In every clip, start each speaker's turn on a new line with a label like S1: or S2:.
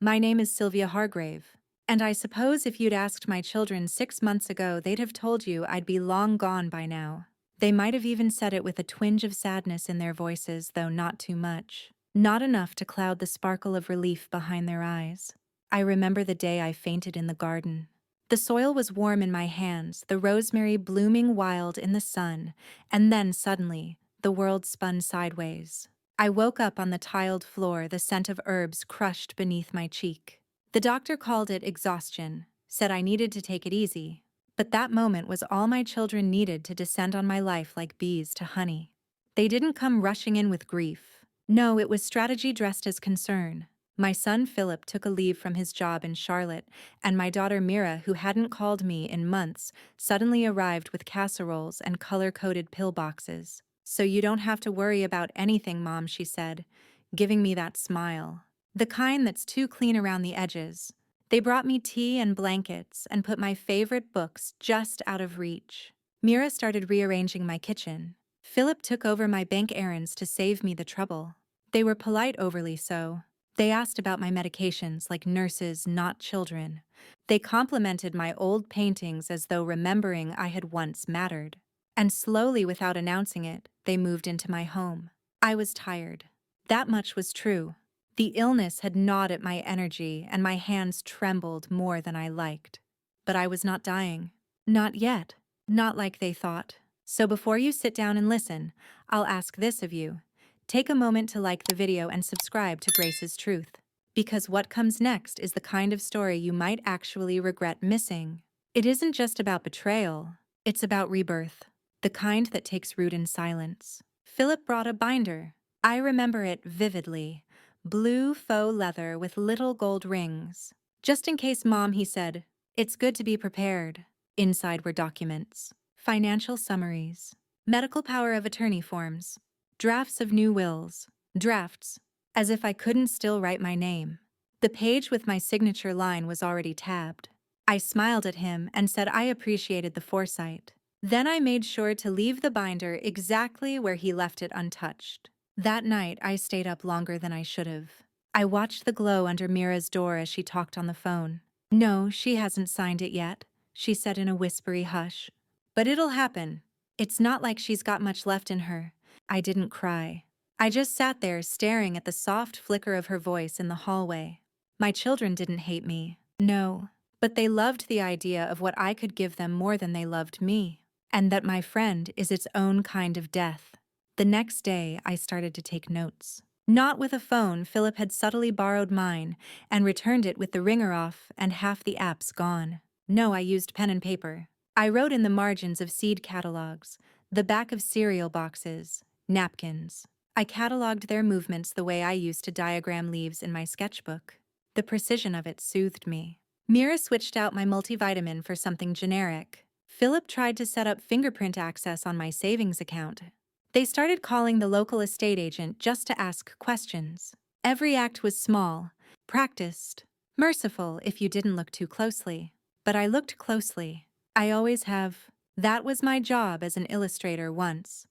S1: My name is Sylvia Hargrave. And I suppose if you'd asked my children 6 months ago, they'd have told you I'd be long gone by now. They might have even said it with a twinge of sadness in their voices, though not too much. Not enough to cloud the sparkle of relief behind their eyes. I remember the day I fainted in the garden. The soil was warm in my hands, the rosemary blooming wild in the sun, and then suddenly, the world spun sideways. I woke up on the tiled floor, the scent of herbs crushed beneath my cheek. The doctor called it exhaustion, said I needed to take it easy. But that moment was all my children needed to descend on my life like bees to honey. They didn't come rushing in with grief. No, it was strategy dressed as concern. My son Philip took a leave from his job in Charlotte, and my daughter Mira, who hadn't called me in months, suddenly arrived with casseroles and color-coded pillboxes. "So you don't have to worry about anything, Mom," she said, giving me that smile. The kind that's too clean around the edges. They brought me tea and blankets and put my favorite books just out of reach. Mira started rearranging my kitchen. Philip took over my bank errands to save me the trouble. They were polite, overly so. They asked about my medications like nurses, not children. They complimented my old paintings as though remembering I had once mattered. And slowly, without announcing it, they moved into my home. I was tired. That much was true. The illness had gnawed at my energy, and my hands trembled more than I liked. But I was not dying. Not yet. Not like they thought. So before you sit down and listen, I'll ask this of you. Take a moment to like the video and subscribe to Grace's Truth. Because what comes next is the kind of story you might actually regret missing. It isn't just about betrayal. It's about rebirth. The kind that takes root in silence. Philip brought a binder. I remember it vividly. Blue faux leather with little gold rings. "Just in case, Mom," he said. "It's good to be prepared." Inside were documents. Financial summaries. Medical power of attorney forms. Drafts of new wills. Drafts. As if I couldn't still write my name. The page with my signature line was already tabbed. I smiled at him and said I appreciated the foresight. Then I made sure to leave the binder exactly where he left it untouched. That night, I stayed up longer than I should have. I watched the glow under Mira's door as she talked on the phone. "No, she hasn't signed it yet," she said in a whispery hush. "But it'll happen. It's not like she's got much left in her." I didn't cry. I just sat there staring at the soft flicker of her voice in the hallway. My children didn't hate me. No. But they loved the idea of what I could give them more than they loved me. And that my friend is its own kind of death. The next day, I started to take notes. Not with a phone. Philip had subtly borrowed mine and returned it with the ringer off and half the apps gone. No, I used pen and paper. I wrote in the margins of seed catalogs, the back of cereal boxes, napkins. I cataloged their movements the way I used to diagram leaves in my sketchbook. The precision of it soothed me. Mira switched out my multivitamin for something generic. Philip tried to set up fingerprint access on my savings account. They started calling the local estate agent just to ask questions. Every act was small, practiced, merciful if you didn't look too closely. But I looked closely. I always have. That was my job as an illustrator once.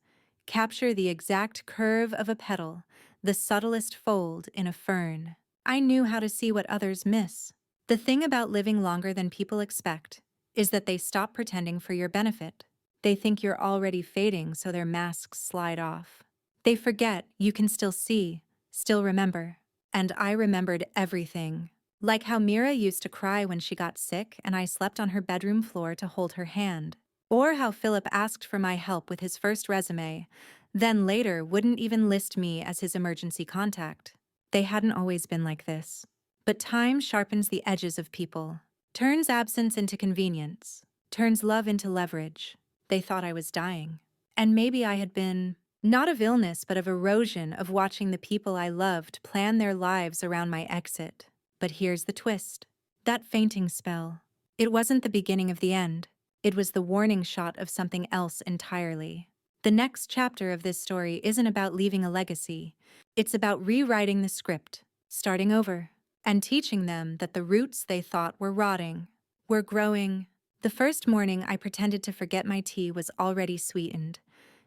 S1: Capture the exact curve of a petal, the subtlest fold in a fern. I knew how to see what others miss. The thing about living longer than people expect is that they stop pretending for your benefit. They think you're already fading, so their masks slide off. They forget you can still see, still remember. And I remembered everything. Like how Mira used to cry when she got sick and I slept on her bedroom floor to hold her hand. Or how Philip asked for my help with his first resume, then later wouldn't even list me as his emergency contact. They hadn't always been like this. But time sharpens the edges of people, turns absence into convenience, turns love into leverage. They thought I was dying. And maybe I had been, not of illness, but of erosion, of watching the people I loved plan their lives around my exit. But here's the twist. That fainting spell. It wasn't the beginning of the end. It was the warning shot of something else entirely. The next chapter of this story isn't about leaving a legacy. It's about rewriting the script, starting over, and teaching them that the roots they thought were rotting were growing. The first morning I pretended to forget my tea was already sweetened.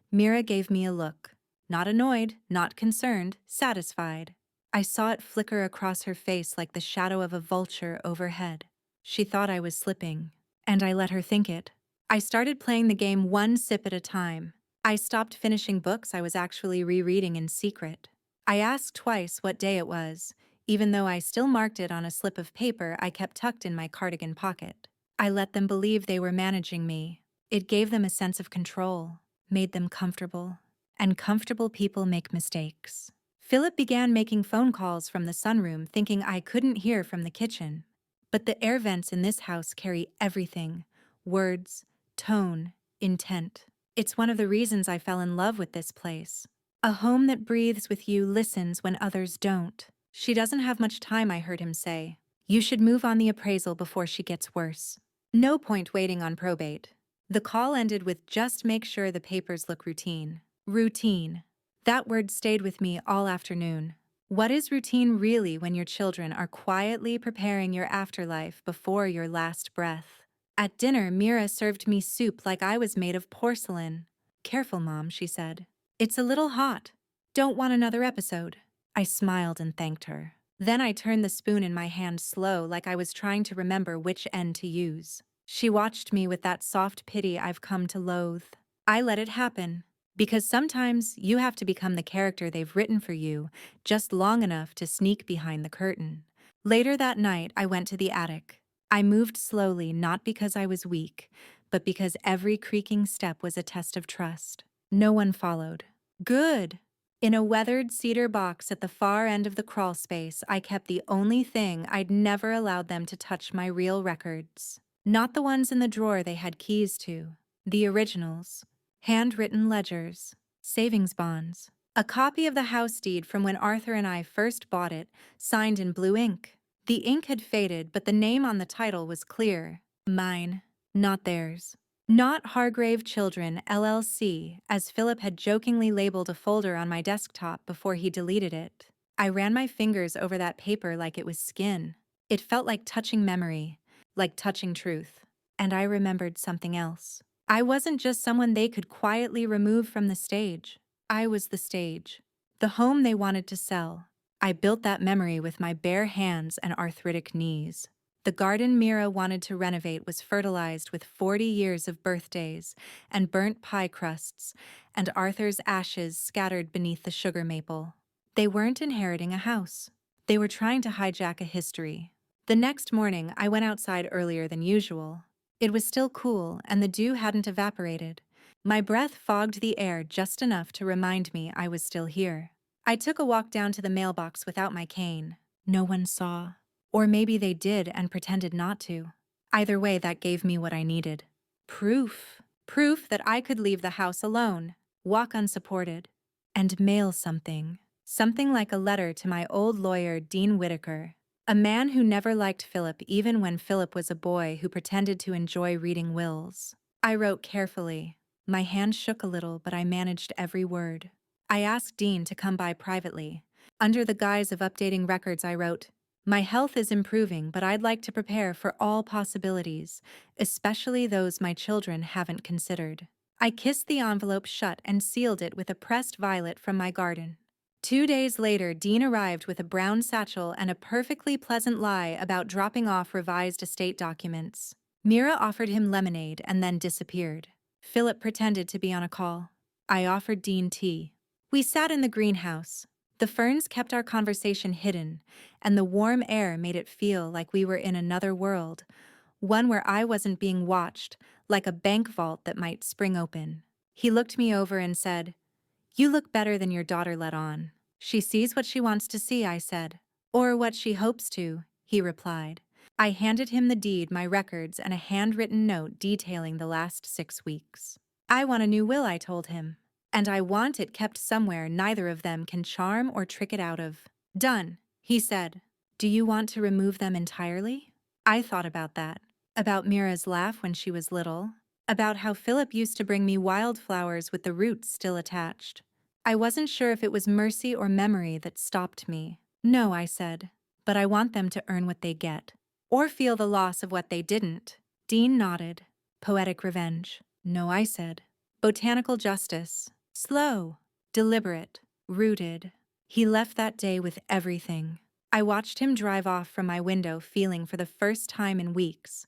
S1: Mira gave me a look. Not annoyed, not concerned, satisfied. I saw it flicker across her face like the shadow of a vulture overhead. She thought I was slipping, and I let her think it. I started playing the game one sip at a time. I stopped finishing books I was actually rereading in secret. I asked twice what day it was, even though I still marked it on a slip of paper I kept tucked in my cardigan pocket. I let them believe they were managing me. It gave them a sense of control, made them comfortable. And comfortable people make mistakes. Philip began making phone calls from the sunroom, thinking I couldn't hear from the kitchen. But the air vents in this house carry everything: words, tone, intent. It's one of the reasons I fell in love with this place. A home that breathes with you, listens when others don't. She doesn't have much time, I heard him say. You should move on the appraisal before she gets worse. No point waiting on probate. The call ended with just make sure the papers look routine. Routine. That word stayed with me all afternoon. What is routine really when your children are quietly preparing your afterlife before your last breath? At dinner, Mira served me soup like I was made of porcelain. Careful, Mom, she said. It's a little hot. Don't want another episode. I smiled and thanked her. Then I turned the spoon in my hand slow, like I was trying to remember which end to use. She watched me with that soft pity I've come to loathe. I let it happen. Because sometimes you have to become the character they've written for you, just long enough to sneak behind the curtain. Later that night, I went to the attic. I moved slowly, not because I was weak, but because every creaking step was a test of trust. No one followed. Good. In a weathered cedar box at the far end of the crawl space, I kept the only thing I'd never allowed them to touch: my real records. Not the ones in the drawer they had keys to. The originals. Handwritten ledgers, savings bonds, a copy of the house deed from when Arthur and I first bought it, signed in blue ink. The ink had faded, but the name on the title was clear. Mine, not theirs. Not Hargrave Children, LLC, as Philip had jokingly labeled a folder on my desktop before he deleted it. I ran my fingers over that paper like it was skin. It felt like touching memory, like touching truth. And I remembered something else. I wasn't just someone they could quietly remove from the stage. I was the stage. The home they wanted to sell. I built that memory with my bare hands and arthritic knees. The garden Mira wanted to renovate was fertilized with 40 years of birthdays and burnt pie crusts and Arthur's ashes scattered beneath the sugar maple. They weren't inheriting a house. They were trying to hijack a history. The next morning, I went outside earlier than usual. It was still cool, and the dew hadn't evaporated. My breath fogged the air just enough to remind me I was still here. I took a walk down to the mailbox without my cane. No one saw. Or maybe they did and pretended not to. Either way, that gave me what I needed. Proof. Proof that I could leave the house alone, walk unsupported, and mail something. Something like a letter to my old lawyer, Dean Whitaker. A man who never liked Philip even when Philip was a boy who pretended to enjoy reading wills. I wrote carefully. My hand shook a little, but I managed every word. I asked Dean to come by privately. Under the guise of updating records, I wrote, "My health is improving, but I'd like to prepare for all possibilities, especially those my children haven't considered." I kissed the envelope shut and sealed it with a pressed violet from my garden. 2 days later, Dean arrived with a brown satchel and a perfectly pleasant lie about dropping off revised estate documents. Mira offered him lemonade and then disappeared. Philip pretended to be on a call. I offered Dean tea. We sat in the greenhouse. The ferns kept our conversation hidden, and the warm air made it feel like we were in another world, one where I wasn't being watched, like a bank vault that might spring open. He looked me over and said, "You look better than your daughter let on." "She sees what she wants to see," I said. "Or what she hopes to," he replied. I handed him the deed, my records, and a handwritten note detailing the last 6 weeks. "I want a new will," I told him. "And I want it kept somewhere neither of them can charm or trick it out of." "Done," he said. "Do you want to remove them entirely?" I thought about that. About Mira's laugh when she was little. About how Philip used to bring me wildflowers with the roots still attached. I wasn't sure if it was mercy or memory that stopped me. "No," I said, "but I want them to earn what they get. Or feel the loss of what they didn't." Dean nodded. "Poetic revenge." "No," I said. "Botanical justice. Slow, deliberate, rooted." He left that day with everything. I watched him drive off from my window feeling for the first time in weeks,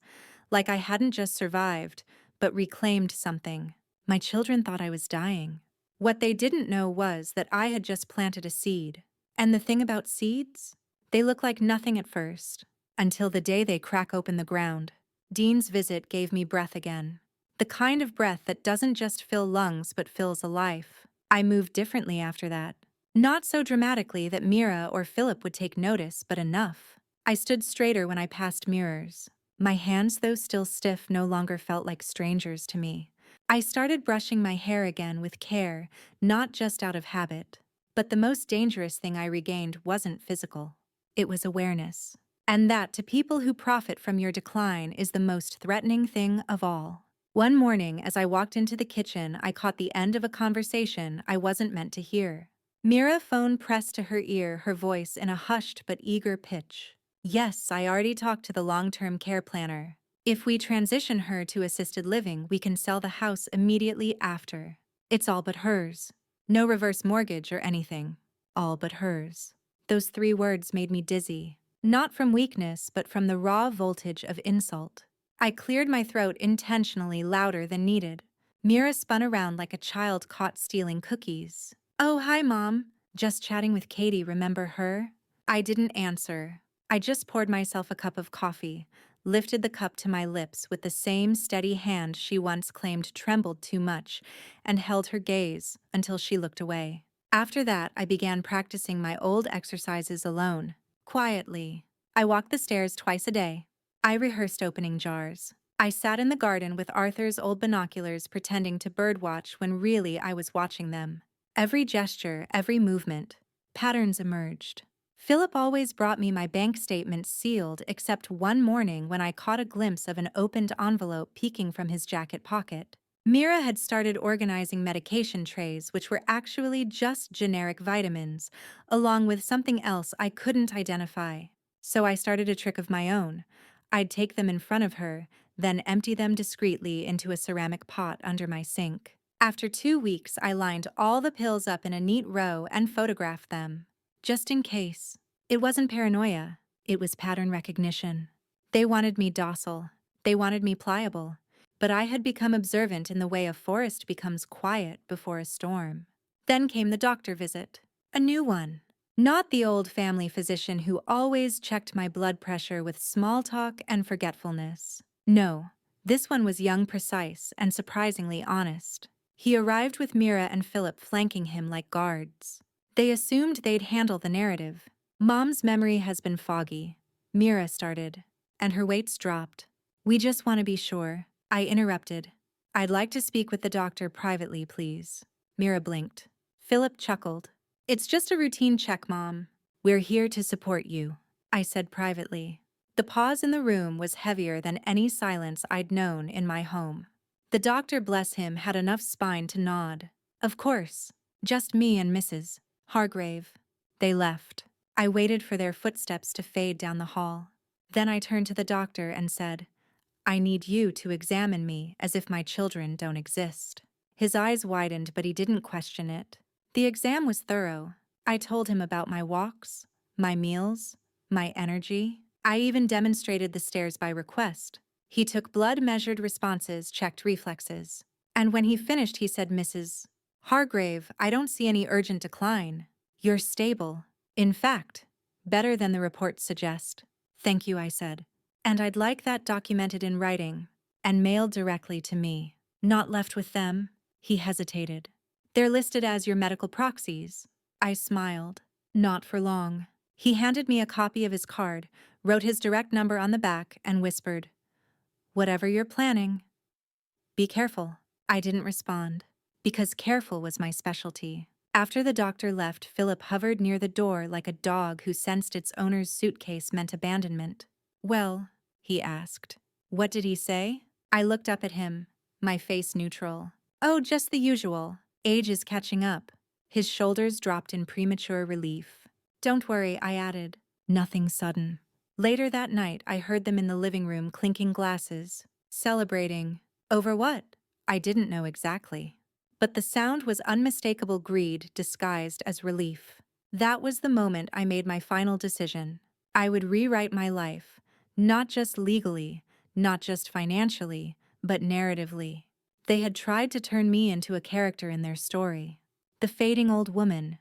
S1: like I hadn't just survived, but reclaimed something. My children thought I was dying. What they didn't know was that I had just planted a seed. And the thing about seeds? They look like nothing at first, until the day they crack open the ground. Dean's visit gave me breath again. The kind of breath that doesn't just fill lungs but fills a life. I moved differently after that. Not so dramatically that Mira or Philip would take notice, but enough. I stood straighter when I passed mirrors. My hands, though still stiff, no longer felt like strangers to me. I started brushing my hair again with care, not just out of habit. But the most dangerous thing I regained wasn't physical. It was awareness. And that, to people who profit from your decline, is the most threatening thing of all. One morning, as I walked into the kitchen, I caught the end of a conversation I wasn't meant to hear. Mira, phone pressed to her ear, her voice in a hushed but eager pitch. Yes, I already talked to the long-term care planner. If we transition her to assisted living, we can sell the house immediately after. It's all but hers. No reverse mortgage or anything. All but hers. Those 3 words made me dizzy. Not from weakness, but from the raw voltage of insult. I cleared my throat intentionally louder than needed. Mira spun around like a child caught stealing cookies. Oh, hi, Mom. Just chatting with Katie, remember her? I didn't answer. I just poured myself a cup of coffee, lifted the cup to my lips with the same steady hand she once claimed trembled too much, and held her gaze until she looked away. After that, I began practicing my old exercises alone, quietly. I walked the stairs twice a day. I rehearsed opening jars. I sat in the garden with Arthur's old binoculars pretending to birdwatch when really I was watching them. Every gesture, every movement. Patterns emerged. Philip always brought me my bank statements sealed except one morning when I caught a glimpse of an opened envelope peeking from his jacket pocket. Mira had started organizing medication trays, which were actually just generic vitamins, along with something else I couldn't identify. So I started a trick of my own. I'd take them in front of her, then empty them discreetly into a ceramic pot under my sink. After 2 weeks, I lined all the pills up in a neat row and photographed them. Just in case. It wasn't paranoia. It was pattern recognition. They wanted me docile. They wanted me pliable. But I had become observant in the way a forest becomes quiet before a storm. Then came the doctor visit. A new one. Not the old family physician who always checked my blood pressure with small talk and forgetfulness. No, this one was young, precise, and surprisingly honest. He arrived with Mira and Philip flanking him like guards. They assumed they'd handle the narrative. Mom's memory has been foggy. Mira started, and her weights dropped. We just want to be sure. I interrupted. I'd like to speak with the doctor privately, please. Mira blinked. Philip chuckled. It's just a routine check, Mom. We're here to support you, I said privately. The pause in the room was heavier than any silence I'd known in my home. The doctor, bless him, had enough spine to nod. Of course. Just me and Mrs. Hargrave. They left. I waited for their footsteps to fade down the hall. Then I turned to the doctor and said, I need you to examine me as if my children don't exist. His eyes widened, but he didn't question it. The exam was thorough. I told him about my walks, my meals, my energy. I even demonstrated the stairs by request. He took blood-measured responses, checked reflexes. And when he finished, he said, Mrs. Hargrave, I don't see any urgent decline. You're stable. In fact, better than the reports suggest. Thank you, I said. And I'd like that documented in writing and mailed directly to me. Not left with them, he hesitated. They're listed as your medical proxies. I smiled. Not for long. He handed me a copy of his card, wrote his direct number on the back, and whispered, Whatever you're planning. Be careful. I didn't respond, because careful was my specialty. After the doctor left, Philip hovered near the door like a dog who sensed its owner's suitcase meant abandonment. Well, he asked. What did he say? I looked up at him, my face neutral. Oh, just the usual. Age is catching up. His shoulders dropped in premature relief. Don't worry, I added. Nothing sudden. Later that night, I heard them in the living room clinking glasses, celebrating. Over what? I didn't know exactly. But the sound was unmistakable greed disguised as relief. That was the moment I made my final decision. I would rewrite my life, not just legally, not just financially, but narratively. They had tried to turn me into a character in their story. The fading old woman,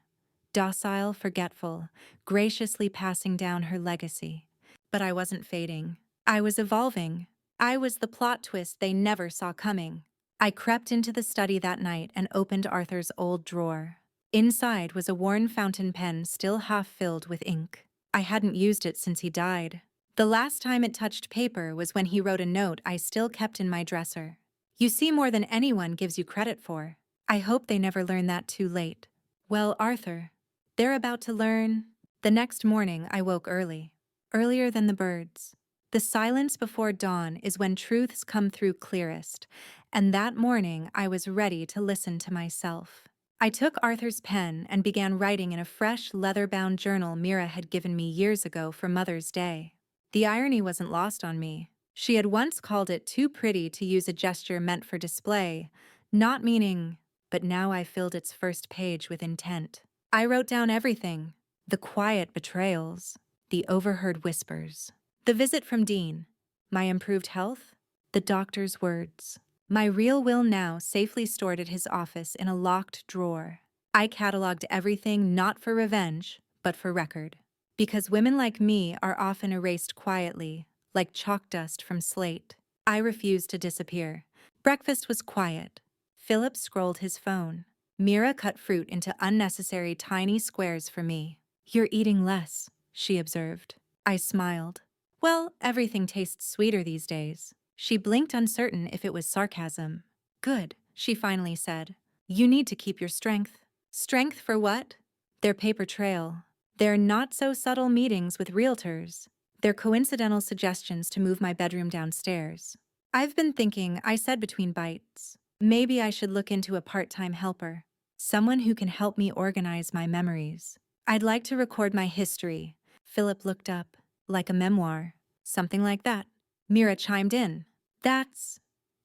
S1: docile, forgetful, graciously passing down her legacy. But I wasn't fading. I was evolving. I was the plot twist they never saw coming. I crept into the study that night and opened Arthur's old drawer. Inside was a worn fountain pen still half filled with ink. I hadn't used it since he died. The last time it touched paper was when he wrote a note I still kept in my dresser. You see more than anyone gives you credit for. I hope they never learn that too late. Well, Arthur, they're about to learn. The next morning I woke early. Earlier than the birds. The silence before dawn is when truths come through clearest, and that morning I was ready to listen to myself. I took Arthur's pen and began writing in a fresh, leather-bound journal Mira had given me years ago for Mother's Day. The irony wasn't lost on me. She had once called it too pretty to use a gesture meant for display, not meaning, but now I filled its first page with intent. I wrote down everything: the quiet betrayals, the overheard whispers, the visit from Dean, my improved health, the doctor's words, my real will now safely stored at his office in a locked drawer. I cataloged everything not for revenge, but for record. Because women like me are often erased quietly, like chalk dust from slate. I refused to disappear. Breakfast was quiet. Philip scrolled his phone. Mira cut fruit into unnecessary tiny squares for me. "You're eating less," she observed. I smiled. "Well, everything tastes sweeter these days." She blinked, uncertain if it was sarcasm. "Good," she finally said. "You need to keep your strength." Strength for what? Their paper trail. Their not-so-subtle meetings with realtors. Their coincidental suggestions to move my bedroom downstairs. "I've been thinking," I said between bites. "Maybe I should look into a part-time helper. Someone who can help me organize my memories. I'd like to record my history." Philip looked up. "Like a memoir." "Something like that." Mira chimed in. "That's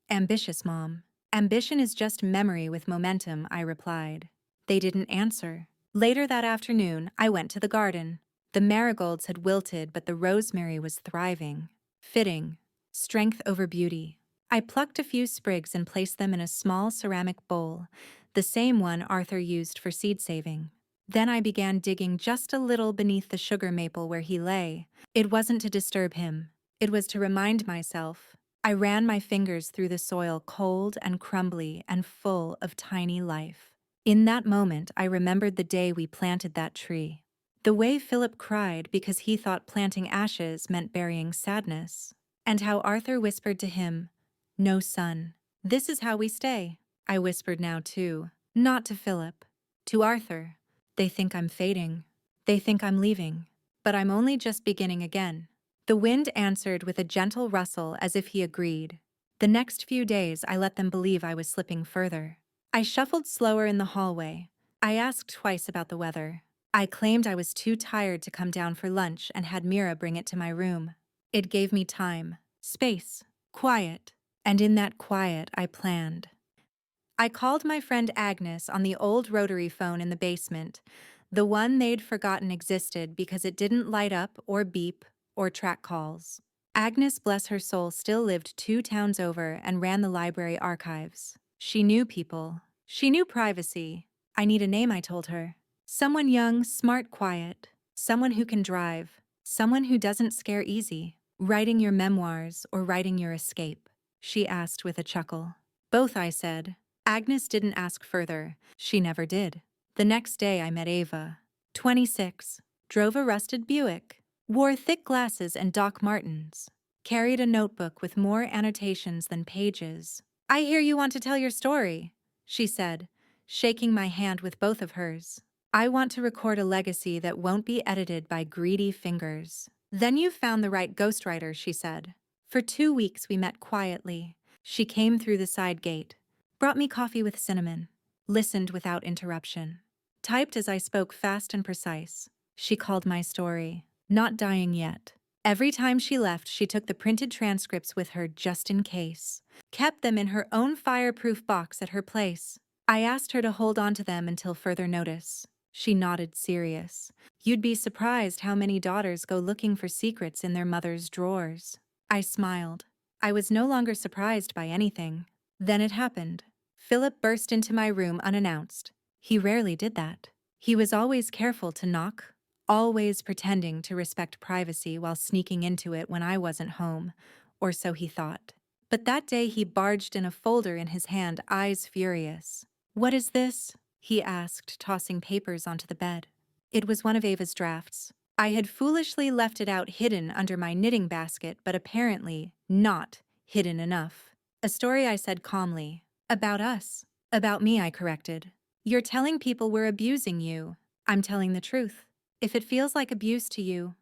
S1: ambitious, Mom." "Ambition is just memory with momentum," I replied. They didn't answer. Later that afternoon, I went to the garden. The marigolds had wilted, but the rosemary was thriving. Fitting. Strength over beauty. I plucked a few sprigs and placed them in a small ceramic bowl, the same one Arthur used for seed saving. Then I began digging just a little beneath the sugar maple where he lay. It wasn't to disturb him. It was to remind myself. I ran my fingers through the soil, cold and crumbly and full of tiny life. In that moment, I remembered the day we planted that tree. The way Philip cried because he thought planting ashes meant burying sadness. And how Arthur whispered to him, "No, son, this is how we stay." I whispered now too, not to Philip, to Arthur. They think I'm fading. They think I'm leaving. But I'm only just beginning again. The wind answered with a gentle rustle as if he agreed. The next few days I let them believe I was slipping further. I shuffled slower in the hallway. I asked twice about the weather. I claimed I was too tired to come down for lunch and had Mira bring it to my room. It gave me time, space, quiet. And in that quiet I planned. I called my friend Agnes on the old rotary phone in the basement, the one they'd forgotten existed because it didn't light up or beep or track calls. Agnes, bless her soul, still lived 2 towns over and ran the library archives. She knew people. She knew privacy. "I need a name," I told her. "Someone young, smart, quiet. Someone who can drive. Someone who doesn't scare easy." "Writing your memoirs or writing your escape?" she asked with a chuckle. "Both," I said. Agnes didn't ask further. She never did. The next day I met Ava. 26. Drove a rusted Buick. Wore thick glasses and Doc Martens. Carried a notebook with more annotations than pages. "I hear you want to tell your story," she said, shaking my hand with both of hers. "I want to record a legacy that won't be edited by greedy fingers." "Then you've found the right ghostwriter," she said. For 2 weeks we met quietly. She came through the side gate. Brought me coffee with cinnamon. Listened without interruption. Typed as I spoke, fast and precise. She called my story "Not Dying Yet." Every time she left, she took the printed transcripts with her just in case. Kept them in her own fireproof box at her place. I asked her to hold on to them until further notice. She nodded, serious. You'd be surprised how many daughters go looking for secrets in their mother's drawers. I smiled. I was no longer surprised by anything. Then it happened. Philip burst into my room unannounced. He rarely did that. He was always careful to knock, always pretending to respect privacy while sneaking into it when I wasn't home, or so he thought. But that day he barged in, a folder in his hand, eyes furious. "What is this?" he asked, tossing papers onto the bed. It was one of Ava's drafts. I had foolishly left it out hidden under my knitting basket, but apparently not hidden enough. "A story," I said calmly. "About us." "About me," I corrected. "You're telling people we're abusing you." "I'm telling the truth. If it feels like abuse to you,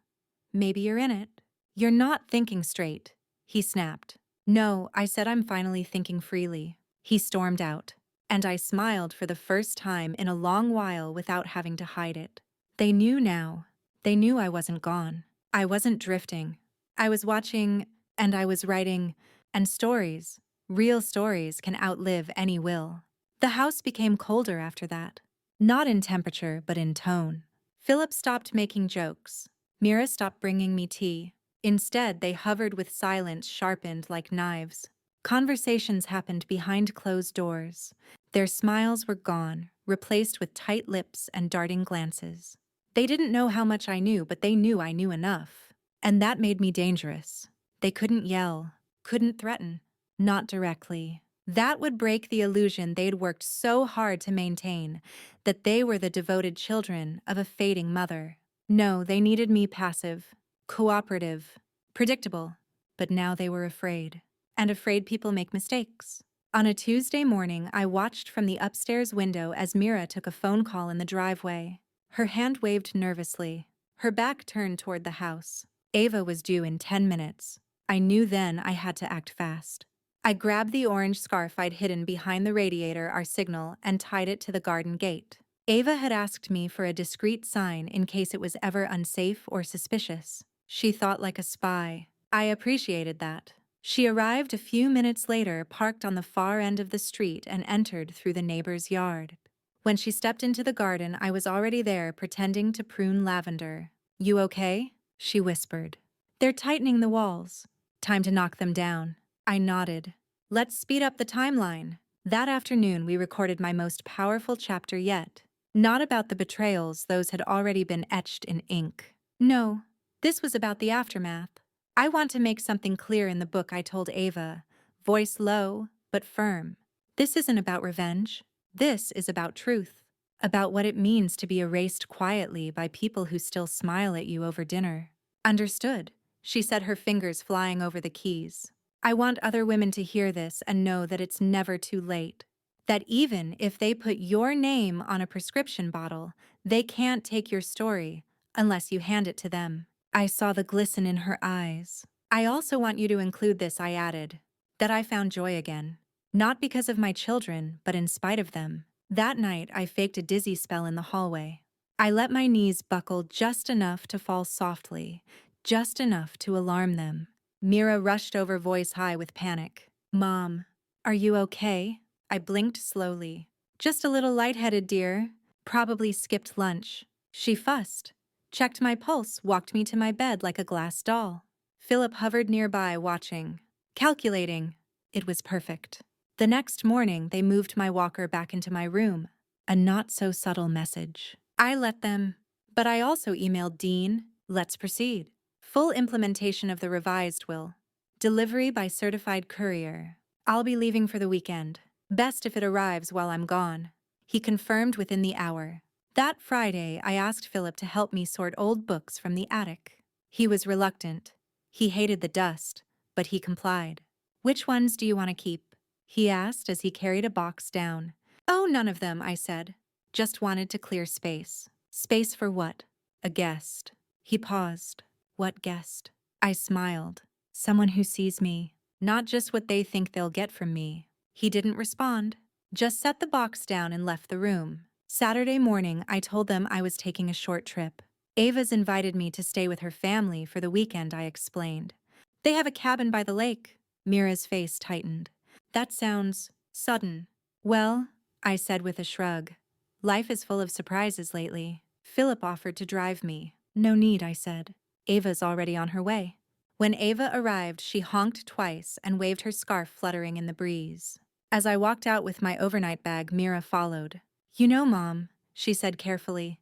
S1: maybe you're in it." "You're not thinking straight," he snapped. "No," I said, "I'm finally thinking freely." He stormed out, and I smiled for the first time in a long while without having to hide it. They knew now. They knew I wasn't gone. I wasn't drifting. I was watching, and I was writing, and stories, real stories, can outlive any will. The house became colder after that. Not in temperature, but in tone. Philip stopped making jokes. Mira stopped bringing me tea. Instead, they hovered with silence sharpened like knives. Conversations happened behind closed doors. Their smiles were gone, replaced with tight lips and darting glances. They didn't know how much I knew, but they knew I knew enough. And that made me dangerous. They couldn't yell, couldn't threaten. Not directly. That would break the illusion they'd worked so hard to maintain, that they were the devoted children of a fading mother. No, they needed me passive, cooperative, predictable. But now they were afraid. And afraid people make mistakes. On a Tuesday morning, I watched from the upstairs window as Mira took a phone call in the driveway. Her hand waved nervously, her back turned toward the house. Ava was due in 10 minutes. I knew then I had to act fast. I grabbed the orange scarf I'd hidden behind the radiator, our signal, and tied it to the garden gate. Ava had asked me for a discreet sign in case it was ever unsafe or suspicious. She thought like a spy. I appreciated that. She arrived a few minutes later, parked on the far end of the street, and entered through the neighbor's yard. When she stepped into the garden, I was already there, pretending to prune lavender. "You okay?" she whispered. "They're tightening the walls. Time to knock them down." I nodded. "Let's speed up the timeline." That afternoon, we recorded my most powerful chapter yet. Not about the betrayals, those had already been etched in ink. No, this was about the aftermath. "I want to make something clear in the book," I told Ava, voice low but firm. "This isn't about revenge. This is about truth. About what it means to be erased quietly by people who still smile at you over dinner." "Understood," she said, her fingers flying over the keys. "I want other women to hear this and know that it's never too late. That even if they put your name on a prescription bottle, they can't take your story unless you hand it to them." I saw the glisten in her eyes. "I also want you to include this," I added, "that I found joy again. Not because of my children, but in spite of them." That night, I faked a dizzy spell in the hallway. I let my knees buckle just enough to fall softly, just enough to alarm them. Mira rushed over, voice high with panic. "Mom, are you okay?" I blinked slowly. "Just a little lightheaded, dear. Probably skipped lunch." She fussed, checked my pulse, walked me to my bed like a glass doll. Philip hovered nearby, watching, calculating. It was perfect. The next morning, they moved my walker back into my room. A not-so-subtle message. I let them, but I also emailed Dean, "Let's proceed." Full implementation of the revised will. Delivery by certified courier. I'll be leaving for the weekend. Best if it arrives while I'm gone. He confirmed within the hour. That Friday, I asked Philip to help me sort old books from the attic. He was reluctant. He hated the dust, but he complied. "Which ones do you want to keep?" he asked as he carried a box down. "Oh, none of them," I said. "Just wanted to clear space." "Space for what?" "A guest." He paused. "What guest?" I smiled. "Someone who sees me, not just what they think they'll get from me." He didn't respond, just set the box down and left the room. Saturday morning, I told them I was taking a short trip. "Ava's invited me to stay with her family for the weekend," I explained. "They have a cabin by the lake." Mira's face tightened. "That sounds sudden." "Well," I said with a shrug, Life is full of surprises lately. Philip offered to drive me. No need, I said. Ava's already on her way. When Ava arrived, she honked twice and waved her scarf fluttering in the breeze. As I walked out with my overnight bag, Mira followed. You know, Mom, she said carefully,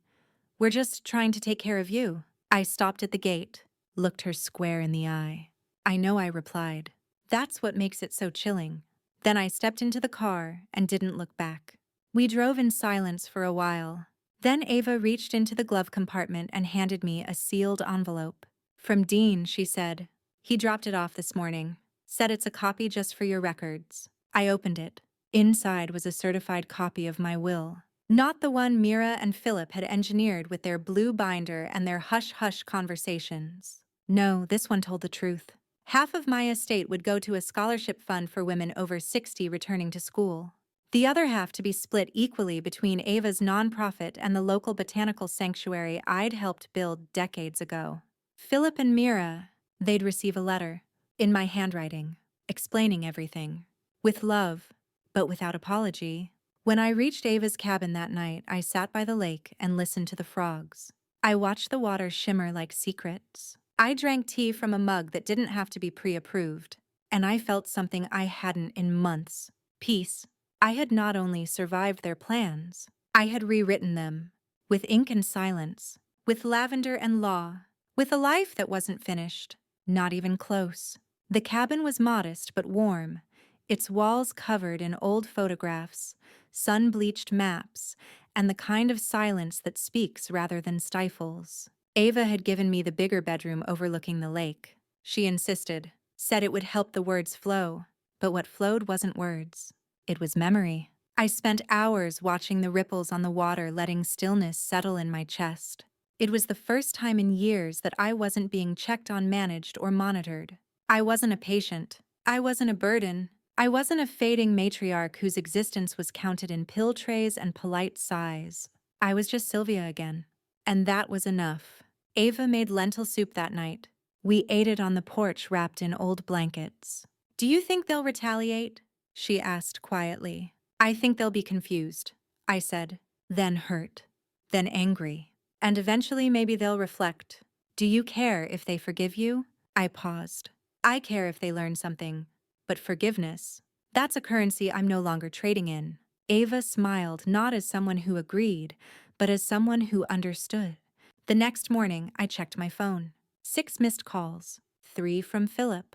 S1: we're just trying to take care of you. I stopped at the gate, looked her square in the eye. I know, I replied. That's what makes it so chilling. Then I stepped into the car and didn't look back. We drove in silence for a while. Then Ava reached into the glove compartment and handed me a sealed envelope. From Dean, she said. He dropped it off this morning. Said it's a copy just for your records. I opened it. Inside was a certified copy of my will. Not the one Mira and Philip had engineered with their blue binder and their hush-hush conversations. No, this one told the truth. Half of my estate would go to a scholarship fund for women over 60 returning to school. The other half to be split equally between Ava's nonprofit and the local botanical sanctuary I'd helped build decades ago. Philip and Mira, they'd receive a letter, in my handwriting, explaining everything. With love, but without apology. When I reached Ava's cabin that night, I sat by the lake and listened to the frogs. I watched the water shimmer like secrets. I drank tea from a mug that didn't have to be pre-approved, and I felt something I hadn't in months. Peace. I had not only survived their plans, I had rewritten them. With ink and silence, with lavender and law, with a life that wasn't finished, not even close. The cabin was modest but warm, its walls covered in old photographs, sun-bleached maps, and the kind of silence that speaks rather than stifles. Ava had given me the bigger bedroom overlooking the lake. She insisted, said it would help the words flow, but what flowed wasn't words. It was memory. I spent hours watching the ripples on the water, letting stillness settle in my chest. It was the first time in years that I wasn't being checked on, managed, or monitored. I wasn't a patient. I wasn't a burden. I wasn't a fading matriarch whose existence was counted in pill trays and polite sighs. I was just Sylvia again. And that was enough. Ava made lentil soup that night. We ate it on the porch wrapped in old blankets. Do you think they'll retaliate? She asked quietly. I think they'll be confused, I said. Then hurt. Then angry. And eventually maybe they'll reflect. Do you care if they forgive you? I paused. I care if they learn something. But forgiveness, that's a currency I'm no longer trading in. Ava smiled, not as someone who agreed, but as someone who understood. The next morning, I checked my phone. 6 missed calls. 3 from Philip.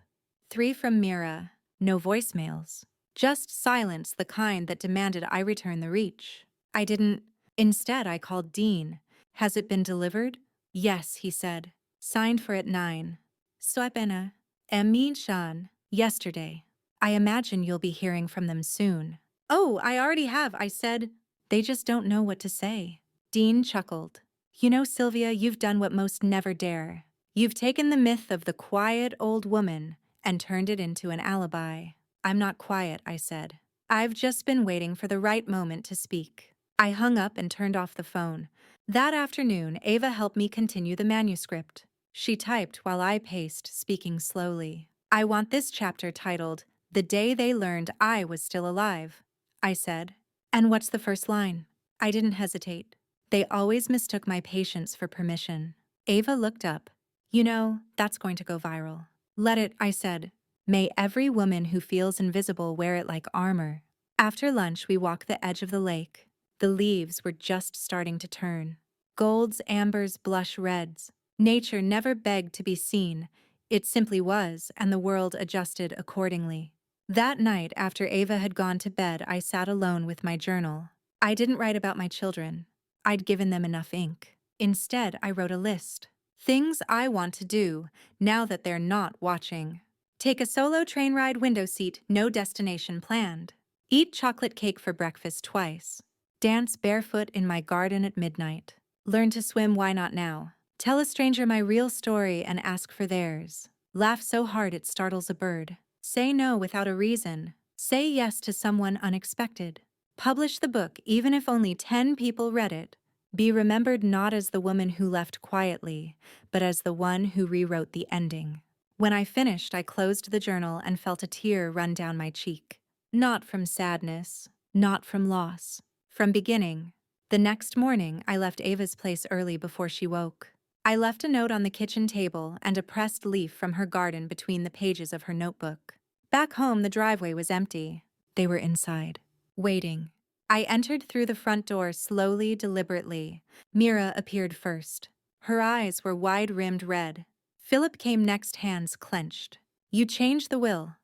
S1: 3 from Mira. No voicemails. Just silence, the kind that demanded I return the reach. I didn't. Instead, I called Dean. Has it been delivered? Yes, he said. Signed for at 9. Swapena. Emin Shan. Yesterday. I imagine you'll be hearing from them soon. Oh, I already have, I said. They just don't know what to say. Dean chuckled. You know, Sylvia, you've done what most never dare. You've taken the myth of the quiet old woman and turned it into an alibi. I'm not quiet, I said. I've just been waiting for the right moment to speak. I hung up and turned off the phone. That afternoon, Ava helped me continue the manuscript. She typed while I paced, speaking slowly. I want this chapter titled, The Day They Learned I Was Still Alive, I said. And what's the first line? I didn't hesitate. They always mistook my patience for permission. Ava looked up. You know, that's going to go viral. Let it, I said. May every woman who feels invisible wear it like armor. After lunch, we walked the edge of the lake. The leaves were just starting to turn. Golds, ambers, blush reds. Nature never begged to be seen. It simply was, and the world adjusted accordingly. That night, after Ava had gone to bed, I sat alone with my journal. I didn't write about my children. I'd given them enough ink. Instead, I wrote a list. Things I want to do, now that they're not watching. Take a solo train ride window seat, no destination planned. Eat chocolate cake for breakfast twice. Dance barefoot in my garden at midnight. Learn to swim, why not now? Tell a stranger my real story and ask for theirs. Laugh so hard it startles a bird. Say no without a reason. Say yes to someone unexpected. Publish the book even if only 10 people read it. Be remembered not as the woman who left quietly, but as the one who rewrote the ending. When I finished, I closed the journal and felt a tear run down my cheek. Not from sadness, not from loss, from beginning. The next morning, I left Ava's place early before she woke. I left a note on the kitchen table and a pressed leaf from her garden between the pages of her notebook. Back home, the driveway was empty. They were inside, waiting. I entered through the front door slowly, deliberately. Mira appeared first. Her eyes were wide-rimmed red. Philip came next, hands clenched. "You changed the will."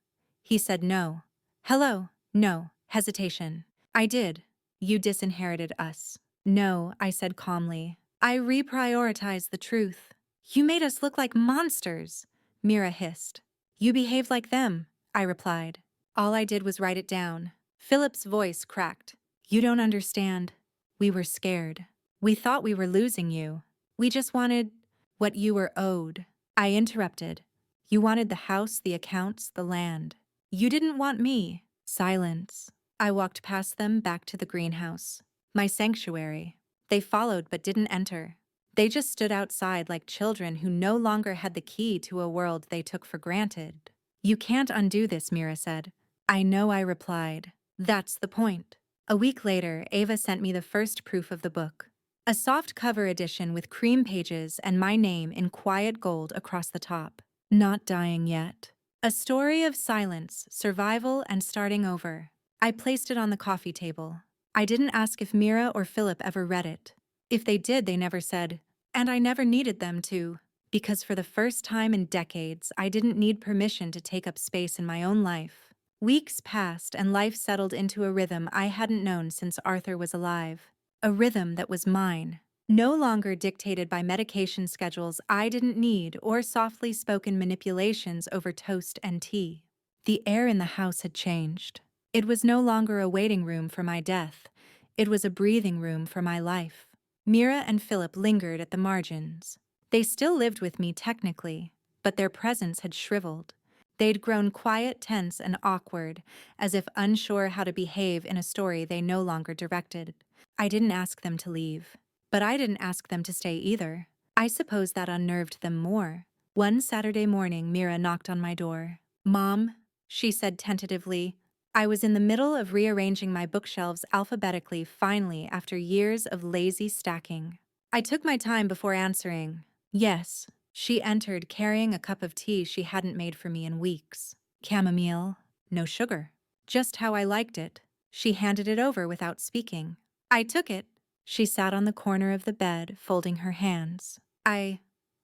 S1: He said no. "Hello." "No." Hesitation. "I did." "You disinherited us." "No," I said calmly. "I reprioritized the truth." "You made us look like monsters," Mira hissed. "You behaved like them," I replied. "All I did was write it down." Philip's voice cracked. "You don't understand. We were scared. We thought we were losing you. We just wanted what you were owed." I interrupted. "You wanted the house, the accounts, the land. You didn't want me." Silence. I walked past them back to the greenhouse. My sanctuary. They followed but didn't enter. They just stood outside like children who no longer had the key to a world they took for granted. "You can't undo this," Mira said. "I know," I replied. "That's the point." A week later, Ava sent me the first proof of the book. A soft cover edition with cream pages and my name in quiet gold across the top. "Not dying yet." A story of silence, survival, and starting over. I placed it on the coffee table. I didn't ask if Mira or Philip ever read it. If they did, they never said, and I never needed them to, because for the first time in decades, I didn't need permission to take up space in my own life. Weeks passed and life settled into a rhythm I hadn't known since Arthur was alive. A rhythm that was mine. No longer dictated by medication schedules I didn't need or softly spoken manipulations over toast and tea. The air in the house had changed. It was no longer a waiting room for my death. It was a breathing room for my life. Mira and Philip lingered at the margins. They still lived with me technically, but their presence had shriveled. They'd grown quiet, tense, and awkward, as if unsure how to behave in a story they no longer directed. I didn't ask them to leave, but I didn't ask them to stay either. I suppose that unnerved them more. One Saturday morning, Mira knocked on my door. "Mom," she said tentatively. I was in the middle of rearranging my bookshelves alphabetically finally after years of lazy stacking. I took my time before answering. "Yes." She entered carrying a cup of tea she hadn't made for me in weeks. Chamomile, no sugar. Just how I liked it. She handed it over without speaking. I took it. She sat on the corner of the bed, folding her hands. I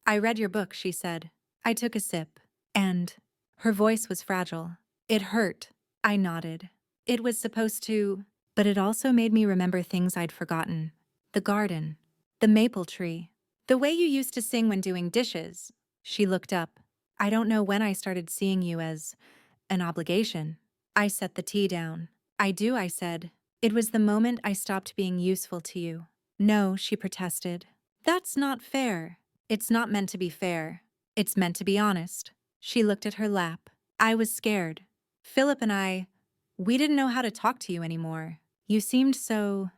S1: read your book," she said. I took a sip. And her voice was fragile. "It hurt." I nodded. "It was supposed to, but it also made me remember things I'd forgotten. The garden, the maple tree, the way you used to sing when doing dishes." She looked up. "I don't know when I started seeing you as an obligation." I set the tea down. "I do," I said. "It was the moment I stopped being useful to you." "No," she protested. "That's not fair." "It's not meant to be fair. It's meant to be honest." She looked at her lap. "I was scared. Philip and we didn't know how to talk to you anymore. You seemed so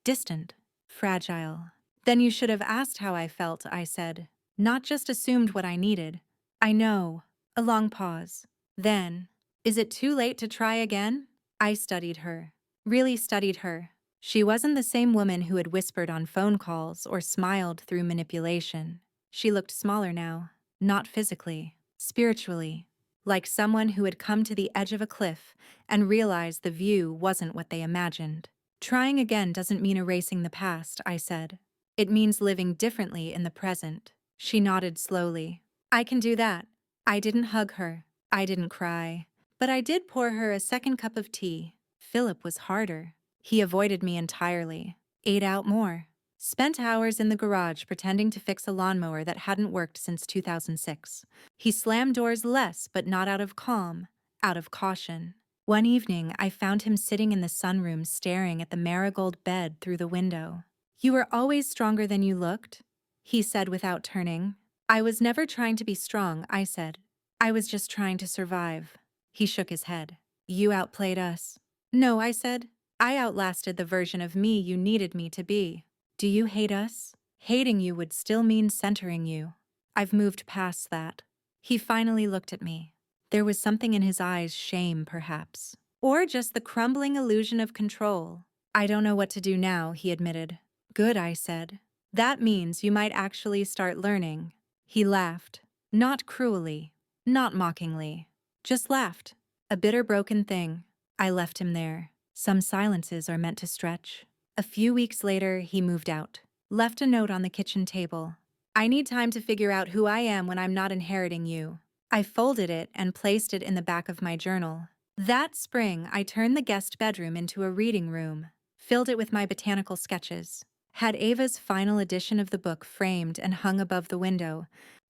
S1: distant, fragile." "Then you should have asked how I felt," I said. "Not just assumed what I needed." "I know." A long pause. Then, "Is it too late to try again?" I studied her. Really studied her. She wasn't the same woman who had whispered on phone calls or smiled through manipulation. She looked smaller now. Not physically, spiritually. Like someone who had come to the edge of a cliff and realized the view wasn't what they imagined. "Trying again doesn't mean erasing the past," I said. "It means living differently in the present." She nodded slowly. "I can do that." I didn't hug her. I didn't cry. But I did pour her a second cup of tea. Philip was harder. He avoided me entirely. Ate out more. Spent hours in the garage pretending to fix a lawnmower that hadn't worked since 2006. He slammed doors less, but not out of calm, out of caution. One evening, I found him sitting in the sunroom staring at the marigold bed through the window. "You were always stronger than you looked," he said without turning. "I was never trying to be strong," I said. "I was just trying to survive." He shook his head. "You outplayed us." "No," I said. "I outlasted the version of me you needed me to be." "Do you hate us?" "Hating you would still mean centering you." "I've moved past that." He finally looked at me. There was something in his eyes, shame perhaps. Or just the crumbling illusion of control. "I don't know what to do now," he admitted. Good, I said. That means you might actually start learning. He laughed. Not cruelly. Not mockingly. Just laughed. A bitter broken thing. I left him there. Some silences are meant to stretch. A few weeks later, he moved out. Left a note on the kitchen table. I need time to figure out who I am when I'm not inheriting you. I folded it and placed it in the back of my journal. That spring, I turned the guest bedroom into a reading room, filled it with my botanical sketches, had Ava's final edition of the book framed and hung above the window.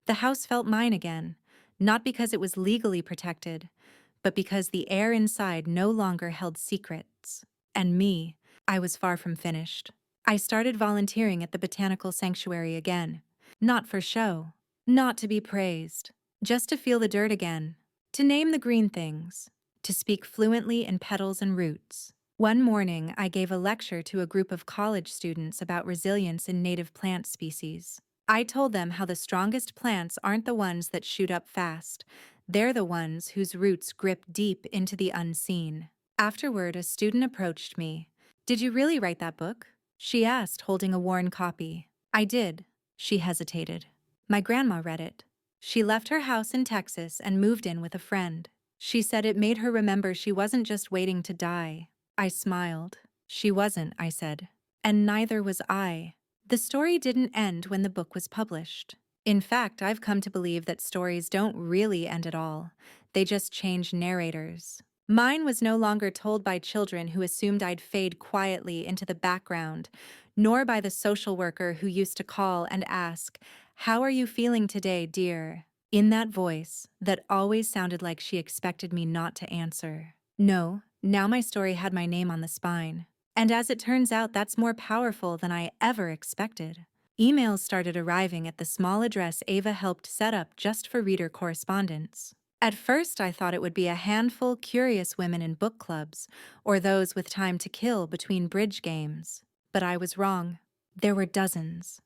S1: The house felt mine again, not because it was legally protected, but because the air inside no longer held secrets. And me, I was far from finished. I started volunteering at the botanical sanctuary again. Not for show, not to be praised, just to feel the dirt again, to name the green things, to speak fluently in petals and roots. One morning, I gave a lecture to a group of college students about resilience in native plant species. I told them how the strongest plants aren't the ones that shoot up fast. They're the ones whose roots grip deep into the unseen. Afterward, a student approached me. "Did you really write that book?" she asked, holding a worn copy. "I did." She hesitated. "My grandma read it. She left her house in Texas and moved in with a friend. She said it made her remember she wasn't just waiting to die." I smiled. "She wasn't," I said. "And neither was I." The story didn't end when the book was published. In fact, I've come to believe that stories don't really end at all. They just change narrators. Mine was no longer told by children who assumed I'd fade quietly into the background, nor by the social worker who used to call and ask, "How are you feeling today, dear?" in that voice that always sounded like she expected me not to answer. No, now my story had my name on the spine. And as it turns out, that's more powerful than I ever expected. Emails started arriving at the small address Ava helped set up just for reader correspondence. At first, I thought it would be a handful curious women in book clubs, or those with time to kill between bridge games. But I was wrong. There were dozens,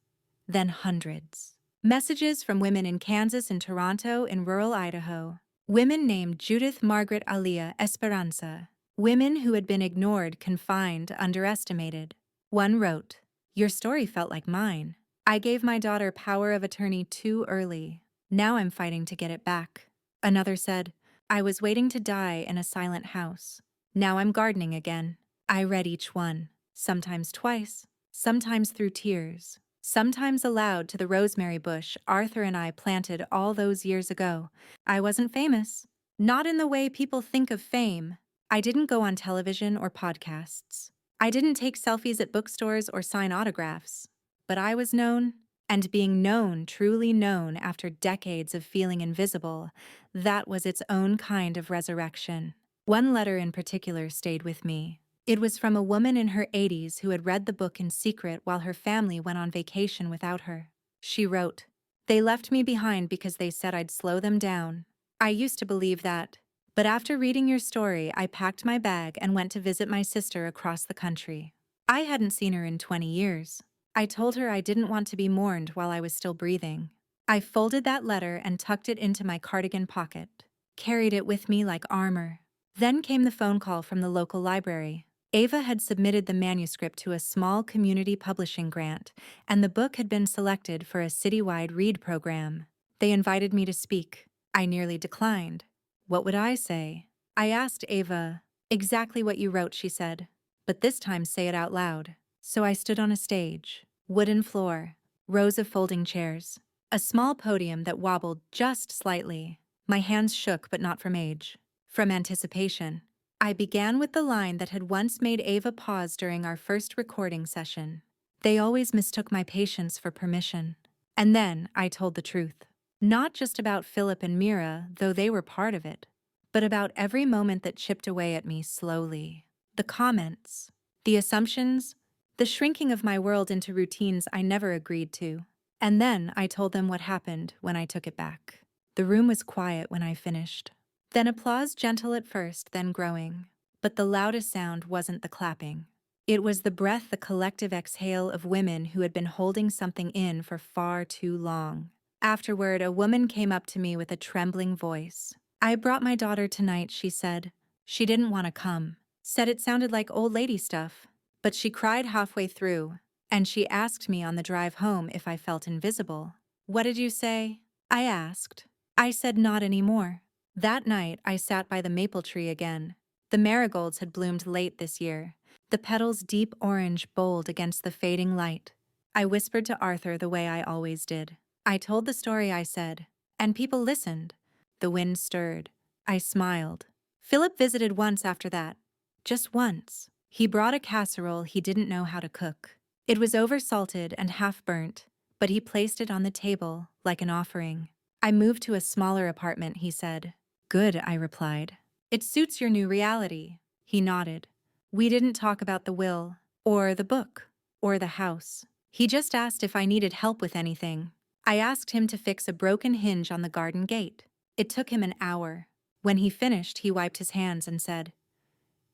S1: then hundreds. Messages from women in Kansas and Toronto in rural Idaho. Women named Judith Margaret Alia Esperanza. Women who had been ignored, confined, underestimated. One wrote, "Your story felt like mine. I gave my daughter power of attorney too early. Now I'm fighting to get it back." Another said, "I was waiting to die in a silent house. Now I'm gardening again." I read each one, sometimes twice, sometimes through tears, sometimes aloud to the rosemary bush Arthur and I planted all those years ago. I wasn't famous. Not in the way people think of fame. I didn't go on television or podcasts. I didn't take selfies at bookstores or sign autographs. But I was known, and being known, truly known after decades of feeling invisible, that was its own kind of resurrection. One letter in particular stayed with me. It was from a woman in her 80s who had read the book in secret while her family went on vacation without her. She wrote, "They left me behind because they said I'd slow them down. I used to believe that. But after reading your story, I packed my bag and went to visit my sister across the country. I hadn't seen her in 20 years. I told her I didn't want to be mourned while I was still breathing. I folded that letter and tucked it into my cardigan pocket, carried it with me like armor." Then came the phone call from the local library. Ava had submitted the manuscript to a small community publishing grant, and the book had been selected for a citywide read program. They invited me to speak. I nearly declined. What would I say? I asked Ava, "Exactly what you wrote," she said. "But this time say it out loud." So I stood on a stage, wooden floor, rows of folding chairs, a small podium that wobbled just slightly. My hands shook, but not from age, from anticipation. I began with the line that had once made Ava pause during our first recording session. "They always mistook my patience for permission." And then I told the truth. Not just about Philip and Mira, though they were part of it, but about every moment that chipped away at me slowly. The comments, the assumptions, the shrinking of my world into routines I never agreed to. And then I told them what happened when I took it back. The room was quiet when I finished. Then applause, gentle at first, then growing. But the loudest sound wasn't the clapping. It was the breath, the collective exhale of women who had been holding something in for far too long. Afterward, a woman came up to me with a trembling voice. "I brought my daughter tonight," she said. "She didn't want to come. Said it sounded like old lady stuff. But she cried halfway through. And she asked me on the drive home if I felt invisible. What did you say? I asked. I said not anymore. That night, I sat by the maple tree again. The marigolds had bloomed late this year, the petals deep orange bold against the fading light. I whispered to Arthur the way I always did. I told the story I said, and people listened. The wind stirred. I smiled. Philip visited once after that. Just once. He brought a casserole he didn't know how to cook. It was oversalted and half-burnt, but he placed it on the table like an offering. I moved to a smaller apartment, he said. Good, I replied. It suits your new reality. He nodded. We didn't talk about the will, or the book, or the house. He just asked if I needed help with anything. I asked him to fix a broken hinge on the garden gate. It took him an hour. When he finished, he wiped his hands and said,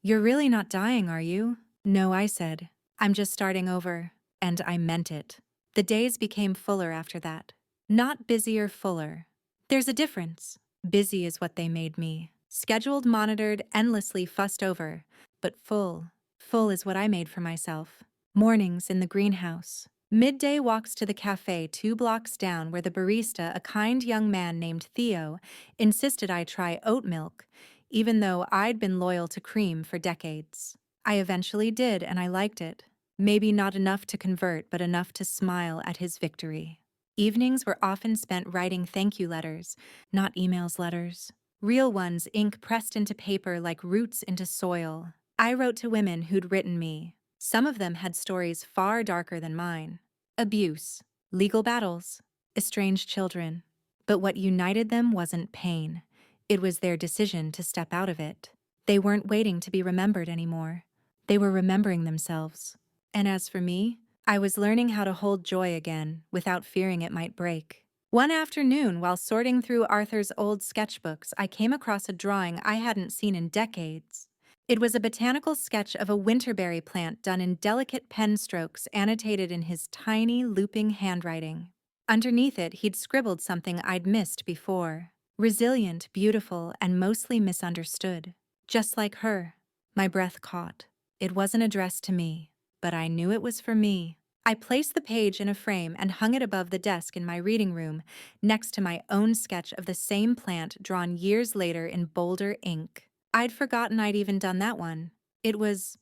S1: You're really not dying, are you? No, I said. I'm just starting over. And I meant it. The days became fuller after that. Not busier, fuller. There's a difference. Busy is what they made me. Scheduled, monitored, endlessly fussed over. But full. Full is what I made for myself. Mornings in the greenhouse. Midday walks to the cafe 2 blocks down where the barista, a kind young man named Theo, insisted I try oat milk, even though I'd been loyal to cream for decades. I eventually did, and I liked it. Maybe not enough to convert, but enough to smile at his victory. Evenings were often spent writing thank you letters, not emails letters. Real ones, ink pressed into paper like roots into soil. I wrote to women who'd written me. Some of them had stories far darker than mine. Abuse, legal battles, estranged children. But what united them wasn't pain. It was their decision to step out of it. They weren't waiting to be remembered anymore. They were remembering themselves. And as for me, I was learning how to hold joy again without fearing it might break. One afternoon, while sorting through Arthur's old sketchbooks, I came across a drawing I hadn't seen in decades. It was a botanical sketch of a winterberry plant done in delicate pen strokes annotated in his tiny, looping handwriting. Underneath it, he'd scribbled something I'd missed before. Resilient, beautiful, and mostly misunderstood. Just like her. My breath caught. It wasn't addressed to me, but I knew it was for me. I placed the page in a frame and hung it above the desk in my reading room, next to my own sketch of the same plant drawn years later in bolder ink. I'd forgotten I'd even done that one. It was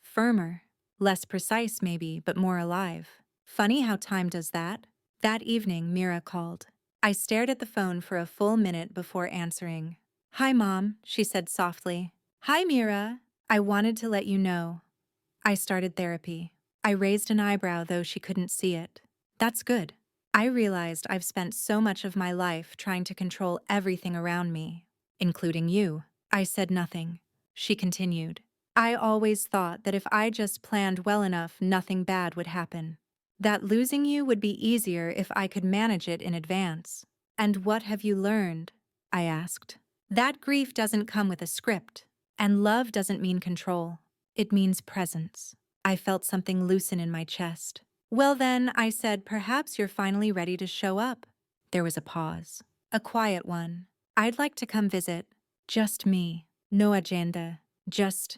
S1: firmer. Less precise, maybe, but more alive. Funny how time does that. That evening, Mira called. I stared at the phone for a full minute before answering. Hi, Mom, she said softly. Hi, Mira. I wanted to let you know. I started therapy. I raised an eyebrow, though she couldn't see it. That's good. I realized I've spent so much of my life trying to control everything around me, including you. I said nothing. She continued. I always thought that if I just planned well enough, nothing bad would happen. That losing you would be easier if I could manage it in advance. And what have you learned? I asked. That grief doesn't come with a script, and love doesn't mean control. It means presence. I felt something loosen in my chest. Well then, I said, perhaps you're finally ready to show up. There was a pause. A quiet one. I'd like to come visit. Just me. No agenda. Just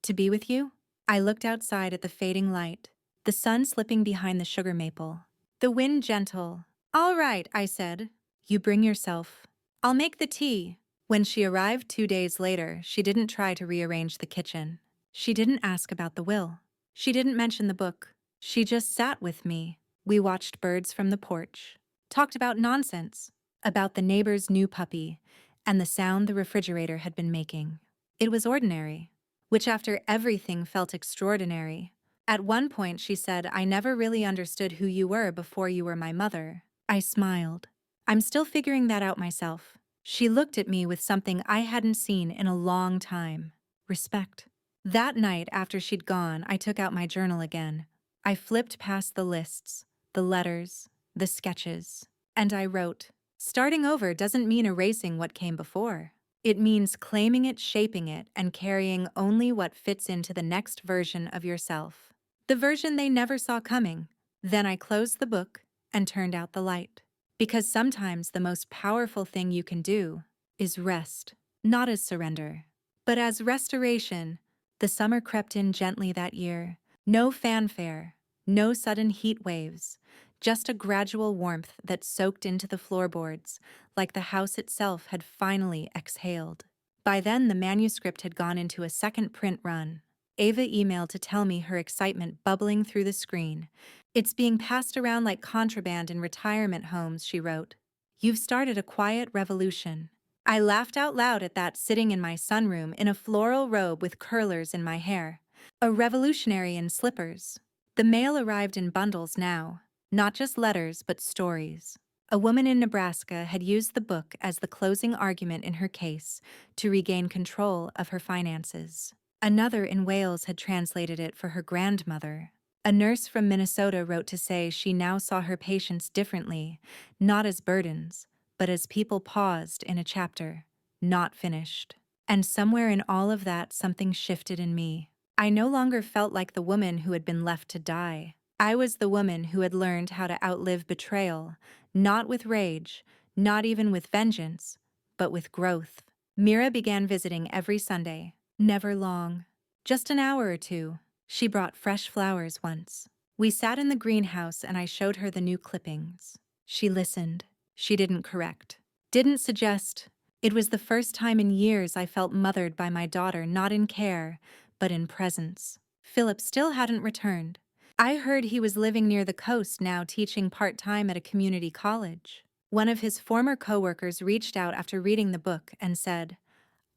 S1: to be with you? I looked outside at the fading light, the sun slipping behind the sugar maple, the wind gentle. All right, I said. You bring yourself. I'll make the tea. When she arrived 2 days later, she didn't try to rearrange the kitchen. She didn't ask about the will. She didn't mention the book. She just sat with me. We watched birds from the porch, talked about nonsense, about the neighbor's new puppy, and the sound the refrigerator had been making. It was ordinary, which after everything felt extraordinary. At one point she said, I never really understood who you were before you were my mother. I smiled. I'm still figuring that out myself. She looked at me with something I hadn't seen in a long time. Respect. That night after she'd gone, I took out my journal again. I flipped past the lists, the letters, the sketches, and I wrote, starting over doesn't mean erasing what came before. It means claiming it, shaping it, and carrying only what fits into the next version of yourself. The version they never saw coming. Then I closed the book and turned out the light. Because sometimes the most powerful thing you can do is rest, not as surrender, but as restoration. The summer crept in gently that year. No fanfare, No sudden heat waves, just a gradual warmth that soaked into the floorboards, like the house itself had finally exhaled. By then, the manuscript had gone into a second print run. Ava emailed to tell me her excitement bubbling through the screen. "It's being passed around like contraband in retirement homes," she wrote. "You've started a quiet revolution." I laughed out loud at that, sitting in my sunroom in a floral robe with curlers in my hair. A revolutionary in slippers. The mail arrived in bundles now, not just letters but stories. A woman in Nebraska had used the book as the closing argument in her case to regain control of her finances. Another in Wales had translated it for her grandmother. A nurse from Minnesota wrote to say she now saw her patients differently, not as burdens, but as people paused in a chapter, not finished. And somewhere in all of that, something shifted in me. I no longer felt like the woman who had been left to die. I was the woman who had learned how to outlive betrayal, not with rage, not even with vengeance, but with growth. Mira began visiting every Sunday. Never long. Just an hour or two. She brought fresh flowers once. We sat in the greenhouse and I showed her the new clippings. She listened. She didn't correct. Didn't suggest. It was the first time in years I felt mothered by my daughter, not in care, but in presence. Philip still hadn't returned. I heard he was living near the coast now, teaching part-time at a community college. One of his former coworkers reached out after reading the book and said,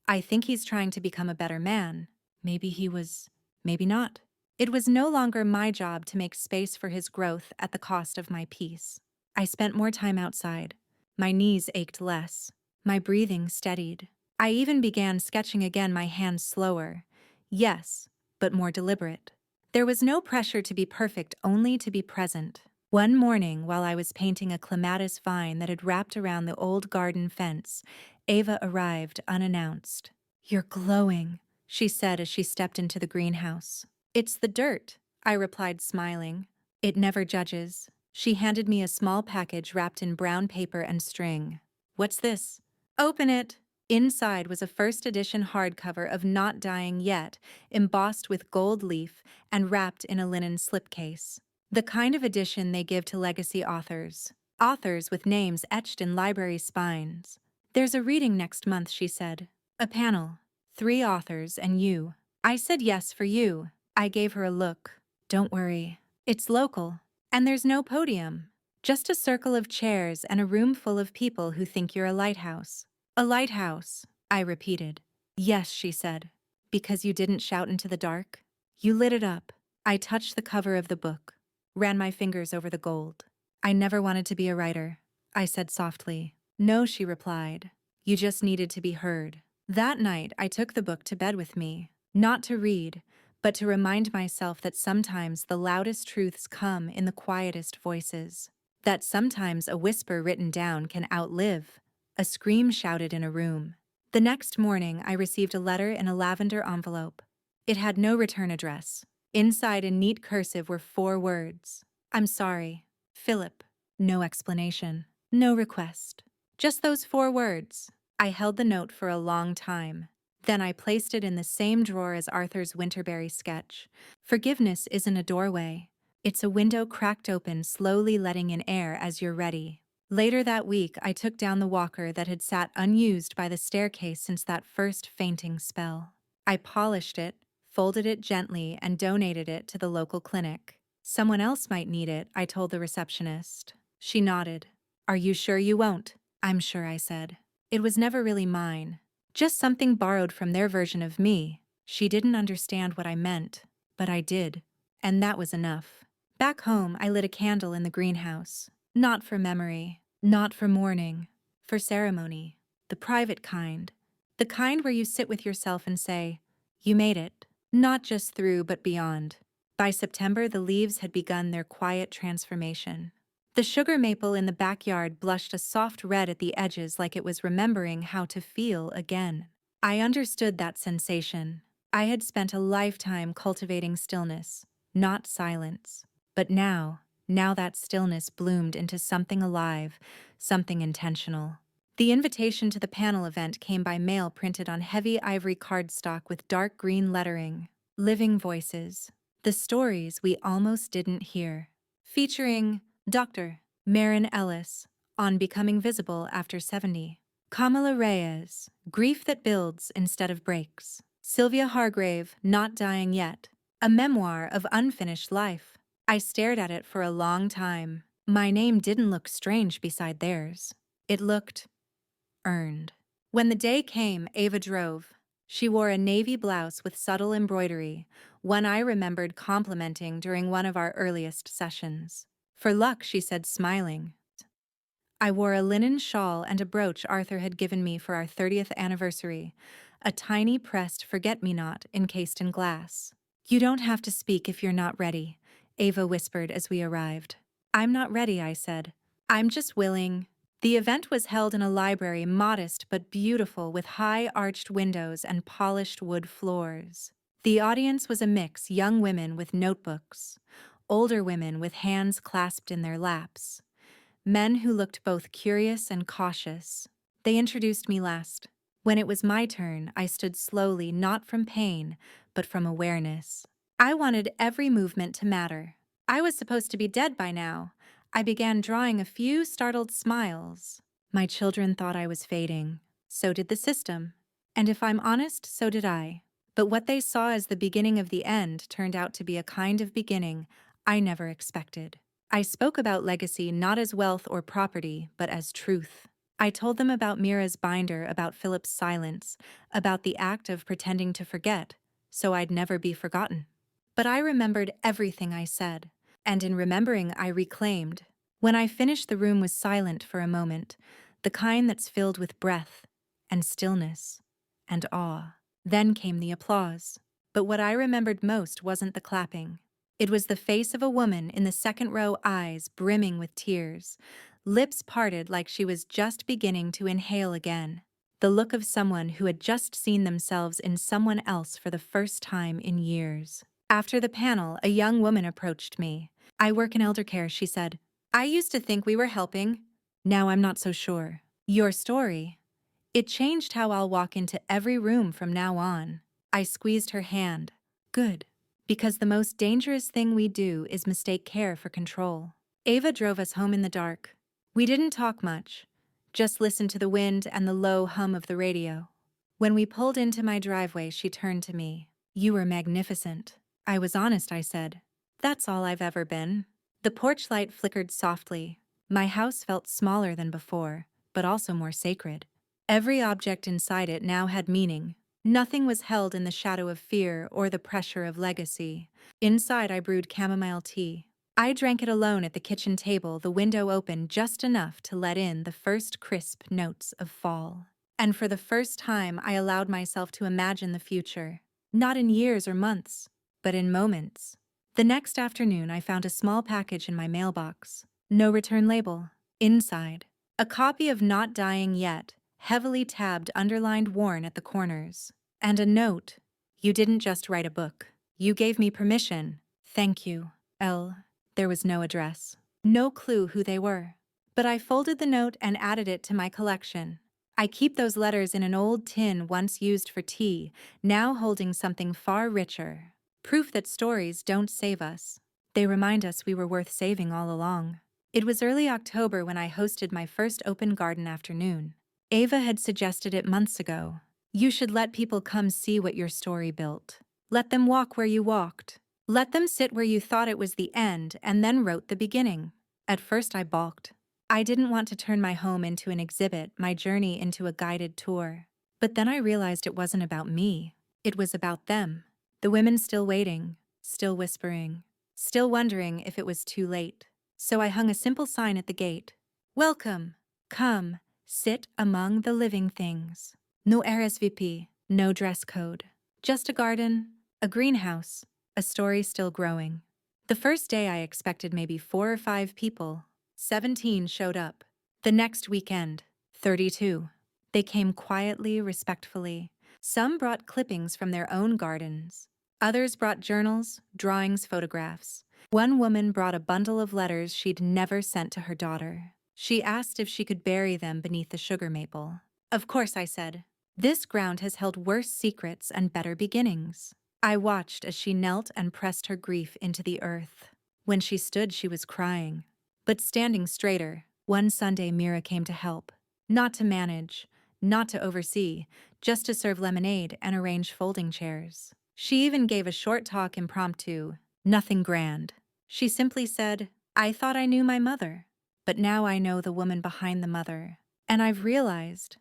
S1: "I think he's trying to become a better man." Maybe he was, maybe not. It was no longer my job to make space for his growth at the cost of my peace. I spent more time outside. My knees ached less. My breathing steadied. I even began sketching again, my hands slower. Yes, but more deliberate. There was no pressure to be perfect, only to be present. One morning, while I was painting a clematis vine that had wrapped around the old garden fence, Ava arrived unannounced. "You're glowing," she said as she stepped into the greenhouse. "It's the dirt," I replied, smiling. "It never judges." She handed me a small package wrapped in brown paper and string. "What's this?" "Open it." Inside was a first edition hardcover of Not Dying Yet, embossed with gold leaf and wrapped in a linen slipcase. The kind of edition they give to legacy authors. Authors with names etched in library spines. "There's a reading next month," she said. "A panel. 3 authors and you." I said yes for you. I gave her a look. "Don't worry. It's local. And there's no podium. Just a circle of chairs and a room full of people who think you're a lighthouse." "A lighthouse," I repeated. "Yes," she said. "Because you didn't shout into the dark? You lit it up." I touched the cover of the book, ran my fingers over the gold. "I never wanted to be a writer," I said softly. "No," she replied. "You just needed to be heard." That night, I took the book to bed with me, not to read, but to remind myself that sometimes the loudest truths come in the quietest voices. That sometimes a whisper written down can outlive a scream shouted in a room. The next morning, I received a letter in a lavender envelope. It had no return address. Inside, in neat cursive, were 4 words. "I'm sorry. Philip." No explanation. No request. Just those 4 words. I held the note for a long time. Then I placed it in the same drawer as Arthur's Winterberry sketch. Forgiveness isn't a doorway. It's a window cracked open, slowly letting in air as you're ready. Later that week, I took down the walker that had sat unused by the staircase since that first fainting spell. I polished it, folded it gently, and donated it to the local clinic. "Someone else might need it," I told the receptionist. She nodded. "Are you sure you won't?" "I'm sure," I said. It was never really mine. Just something borrowed from their version of me. She didn't understand what I meant, but I did. And that was enough. Back home, I lit a candle in the greenhouse. Not for memory, not for mourning, for ceremony. The private kind. The kind where you sit with yourself and say, "You made it." Not just through, but beyond. By September, the leaves had begun their quiet transformation. The sugar maple in the backyard blushed a soft red at the edges, like it was remembering how to feel again. I understood that sensation. I had spent a lifetime cultivating stillness, not silence. But now that stillness bloomed into something alive, something intentional. The invitation to the panel event came by mail, printed on heavy ivory cardstock with dark green lettering. "Living Voices." The Stories We Almost Didn't Hear, featuring Dr. Marin Ellis on Becoming Visible After 70, Kamala Reyes, Grief That Builds Instead of Breaks, Sylvia Hargrave, Not Dying Yet, a memoir of unfinished life. I stared at it for a long time. My name didn't look strange beside theirs. It looked earned. When the day came, Ava drove. She wore a navy blouse with subtle embroidery, one I remembered complimenting during one of our earliest sessions. For luck, she said, smiling. I wore a linen shawl and a brooch Arthur had given me for our 30th anniversary, a tiny pressed forget-me-not encased in glass. You don't have to speak if you're not ready, Ava whispered as we arrived. I'm not ready, I said. I'm just willing. The event was held in a library, modest but beautiful, with high arched windows and polished wood floors. The audience was a mix: young women with notebooks, older women with hands clasped in their laps, men who looked both curious and cautious. They introduced me last. When it was my turn, I stood slowly, not from pain, but from awareness. I wanted every movement to matter. I was supposed to be dead by now. I began drawing a few startled smiles. My children thought I was fading. So did the system. And if I'm honest, so did I. But what they saw as the beginning of the end turned out to be a kind of beginning I never expected. I spoke about legacy not as wealth or property, but as truth. I told them about Mira's binder, about Philip's silence, about the act of pretending to forget, so I'd never be forgotten. But I remembered everything I said, and in remembering I reclaimed. When I finished, the room was silent for a moment, the kind that's filled with breath, and stillness, and awe. Then came the applause. But what I remembered most wasn't the clapping. It was the face of a woman in the second row, eyes brimming with tears, lips parted like she was just beginning to inhale again. The look of someone who had just seen themselves in someone else for the first time in years. After the panel, a young woman approached me. I work in elder care, she said. I used to think we were helping. Now I'm not so sure. Your story. It changed how I'll walk into every room from now on. I squeezed her hand. Good. Because the most dangerous thing we do is mistake care for control. Ava drove us home in the dark. We didn't talk much, just listened to the wind and the low hum of the radio. When we pulled into my driveway, she turned to me. You were magnificent. I was honest, I said. That's all I've ever been. The porch light flickered softly. My house felt smaller than before, but also more sacred. Every object inside it now had meaning. Nothing was held in the shadow of fear or the pressure of legacy. Inside, I brewed chamomile tea. I drank it alone at the kitchen table, the window open just enough to let in the first crisp notes of fall. And for the first time, I allowed myself to imagine the future. Not in years or months, but in moments. The next afternoon, I found a small package in my mailbox. No return label. Inside, a copy of Not Dying Yet, heavily tabbed, underlined, worn at the corners. And a note. You didn't just write a book. You gave me permission. Thank you, L. There was no address. No clue who they were. But I folded the note and added it to my collection. I keep those letters in an old tin once used for tea, now holding something far richer. Proof that stories don't save us. They remind us we were worth saving all along. It was early October when I hosted my first open garden afternoon. Ava had suggested it months ago. You should let people come see what your story built. Let them walk where you walked. Let them sit where you thought it was the end and then wrote the beginning. At first I balked. I didn't want to turn my home into an exhibit, my journey into a guided tour. But then I realized it wasn't about me. It was about them. The women still waiting, still whispering, still wondering if it was too late. So I hung a simple sign at the gate. Welcome. Come. Sit among the living things. No RSVP, no dress code. Just a garden, a greenhouse, a story still growing. The first day I expected maybe 4 or 5 people. 17 showed up. The next weekend, 32. They came quietly, respectfully. Some brought clippings from their own gardens. Others brought journals, drawings, photographs. One woman brought a bundle of letters she'd never sent to her daughter. She asked if she could bury them beneath the sugar maple. Of course, I said. This ground has held worse secrets and better beginnings. I watched as she knelt and pressed her grief into the earth. When she stood, she was crying. But standing straighter, one Sunday Mira came to help. Not to manage, not to oversee, just to serve lemonade and arrange folding chairs. She even gave a short talk impromptu, nothing grand. She simply said, "I thought I knew my mother, but now I know the woman behind the mother. And I've realized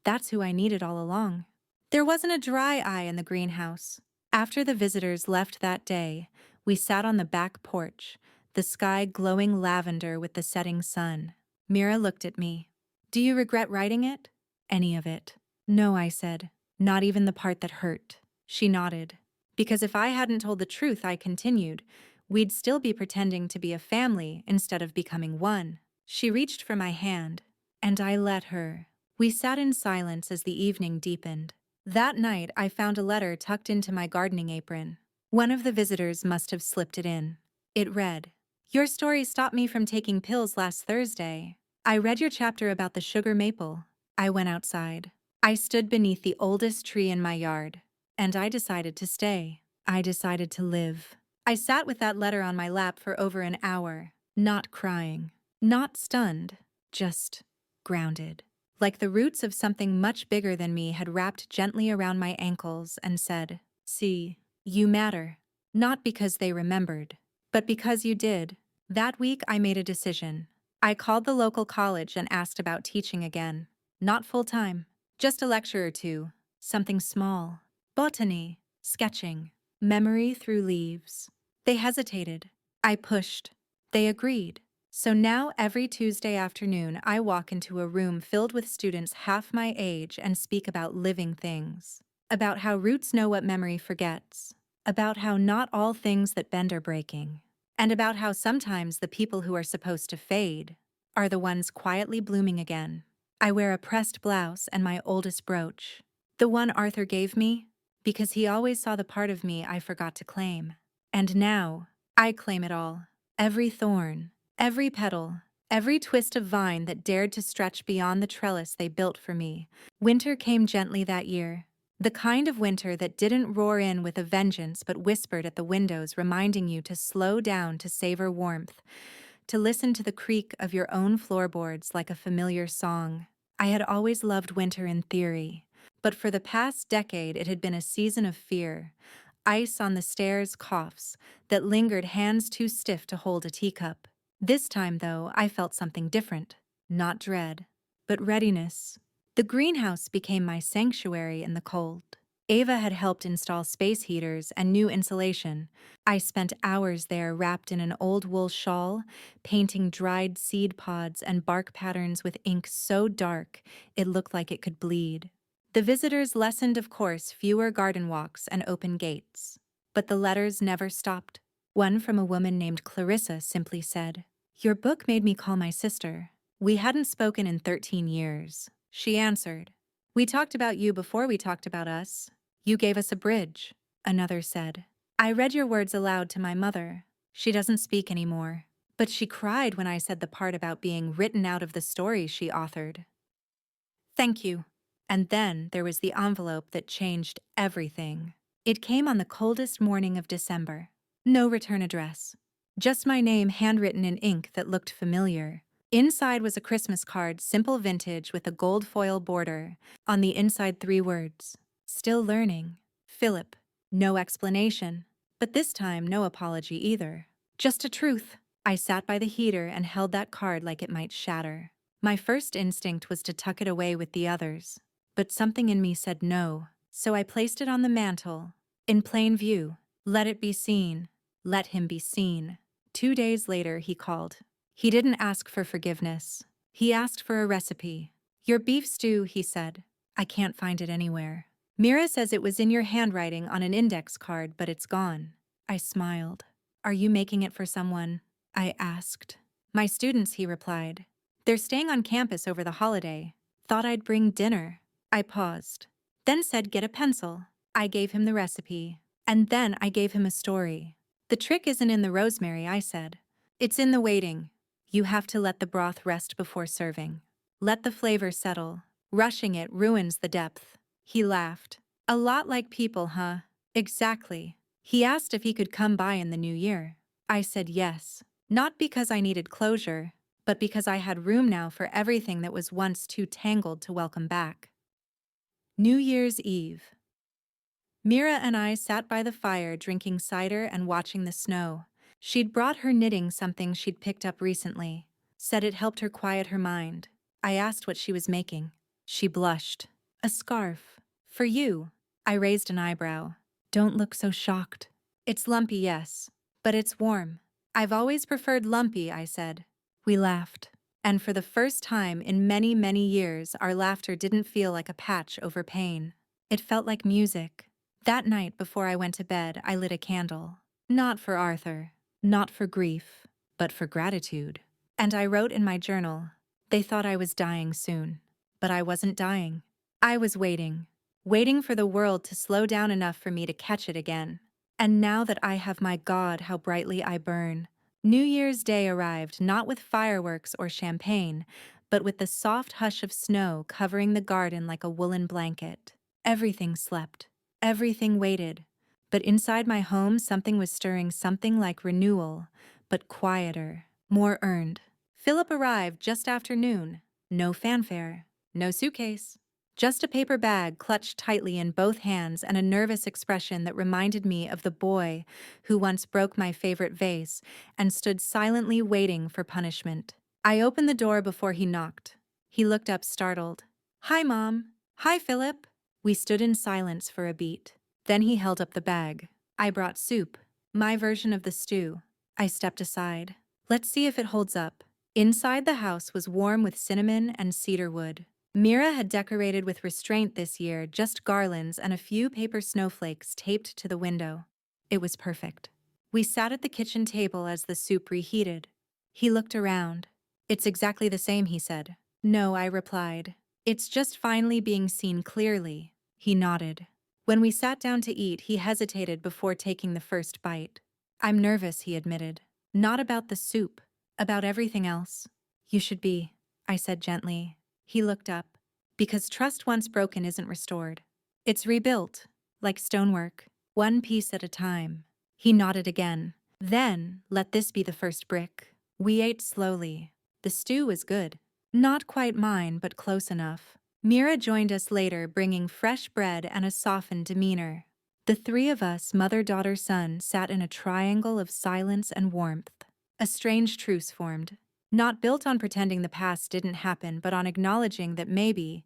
S1: that's who I needed all along." There wasn't a dry eye in the greenhouse. After the visitors left that day, we sat on the back porch, the sky glowing lavender with the setting sun. Mira looked at me. "Do you regret writing it?" "Any of it?" "No," I said. "Not even the part that hurt." She nodded. "Because if I hadn't told the truth," I continued, "we'd still be pretending to be a family instead of becoming one." She reached for my hand, and I let her. We sat in silence as the evening deepened. That night, I found a letter tucked into my gardening apron. One of the visitors must have slipped it in. It read, "Your story stopped me from taking pills last Thursday. I read your chapter about the sugar maple." I went outside. I stood beneath the oldest tree in my yard. And I decided to stay. I decided to live. I sat with that letter on my lap for over an hour, not crying, not stunned, just grounded. Like the roots of something much bigger than me had wrapped gently around my ankles and said, "See, you matter." Not because they remembered, but because you did. That week I made a decision. I called the local college and asked about teaching again. Not full-time, just a lecture or two, something small. Botany, sketching, memory through leaves. They hesitated. I pushed. They agreed. So now every Tuesday afternoon I walk into a room filled with students half my age and speak about living things. About how roots know what memory forgets. About how not all things that bend are breaking. And about how sometimes the people who are supposed to fade are the ones quietly blooming again. I wear a pressed blouse and my oldest brooch. The one Arthur gave me, because he always saw the part of me I forgot to claim. And now, I claim it all. Every thorn, every petal, every twist of vine that dared to stretch beyond the trellis they built for me. Winter came gently that year. The kind of winter that didn't roar in with a vengeance but whispered at the windows, reminding you to slow down to savor warmth, to listen to the creak of your own floorboards like a familiar song. I had always loved winter in theory, but for the past decade it had been a season of fear. Ice on the stairs coughs that lingered, hands too stiff to hold a teacup. This time, though, I felt something different. Not dread, but readiness. The greenhouse became my sanctuary in the cold. Ava had helped install space heaters and new insulation. I spent hours there wrapped in an old wool shawl, painting dried seed pods and bark patterns with ink so dark it looked like it could bleed. The visitors lessened, of course, fewer garden walks and open gates. But the letters never stopped. One from a woman named Clarissa simply said, "Your book made me call my sister. We hadn't spoken in 13 years. She answered, "We talked about you before we talked about us. You gave us a bridge." Another said, "I read your words aloud to my mother. She doesn't speak anymore, but she cried when I said the part about being written out of the story she authored." Thank you. And then there was the envelope that changed everything. It came on the coldest morning of December. No return address. Just my name handwritten in ink that looked familiar. Inside was a Christmas card, simple vintage with a gold foil border. On the inside 3 words. Still learning. Philip. No explanation. But this time no apology either. Just a truth. I sat by the heater and held that card like it might shatter. My first instinct was to tuck it away with the others. But something in me said no, so I placed it on the mantel. In plain view. Let it be seen. Let him be seen. 2 days later, he called. He didn't ask for forgiveness. He asked for a recipe. "Your beef stew," he said. "I can't find it anywhere. Mira says it was in your handwriting on an index card, but it's gone." I smiled. "Are you making it for someone?" I asked. "My students," he replied. "They're staying on campus over the holiday. Thought I'd bring dinner." I paused. Then said, "Get a pencil." I gave him the recipe. And then I gave him a story. "The trick isn't in the rosemary," I said. "It's in the waiting. You have to let the broth rest before serving. Let the flavor settle. Rushing it ruins the depth." He laughed. "A lot like people, huh? Exactly. He asked if he could come by in the new year. I said yes. Not because I needed closure, but because I had room now for everything that was once too tangled to welcome back. New Year's Eve. Mira and I sat by the fire drinking cider and watching the snow. She'd brought her knitting something she'd picked up recently, said it helped her quiet her mind. I asked what she was making. She blushed. A scarf. For you. I raised an eyebrow. Don't look so shocked. It's lumpy, yes, but it's warm. I've always preferred lumpy, I said. We laughed. And for the first time in many, many years, our laughter didn't feel like a patch over pain. It felt like music. That night before I went to bed, I lit a candle. Not for Arthur, not for grief, but for gratitude. And I wrote in my journal, they thought I was dying soon. But I wasn't dying. I was waiting for the world to slow down enough for me to catch it again. And now that I have my God, how brightly I burn. New Year's Day arrived not with fireworks or champagne, but with the soft hush of snow covering the garden like a woolen blanket. Everything slept. Everything waited. But inside my home, something was stirring, something like renewal, but quieter, more earned. Philip arrived just after noon. No fanfare, no suitcase. Just a paper bag clutched tightly in both hands and a nervous expression that reminded me of the boy who once broke my favorite vase and stood silently waiting for punishment. I opened the door before he knocked. He looked up startled. Hi, Mom. Hi, Philip. We stood in silence for a beat. Then he held up the bag. I brought soup, my version of the stew. I stepped aside. Let's see if it holds up. Inside the house was warm with cinnamon and cedar wood. Mira had decorated with restraint this year, just garlands and a few paper snowflakes taped to the window. It was perfect. We sat at the kitchen table as the soup reheated. He looked around. It's exactly the same, he said. No, I replied. It's just finally being seen clearly. He nodded. When we sat down to eat, he hesitated before taking the first bite. I'm nervous, he admitted. Not about the soup, about everything else. You should be, I said gently. He looked up. Because trust once broken isn't restored. It's rebuilt, like stonework, one piece at a time. He nodded again. Then, let this be the first brick. We ate slowly. The stew was good. Not quite mine, but close enough. Mira joined us later, bringing fresh bread and a softened demeanor. The three of us, mother, daughter, son, sat in a triangle of silence and warmth. A strange truce formed. Not built on pretending the past didn't happen, but on acknowledging that maybe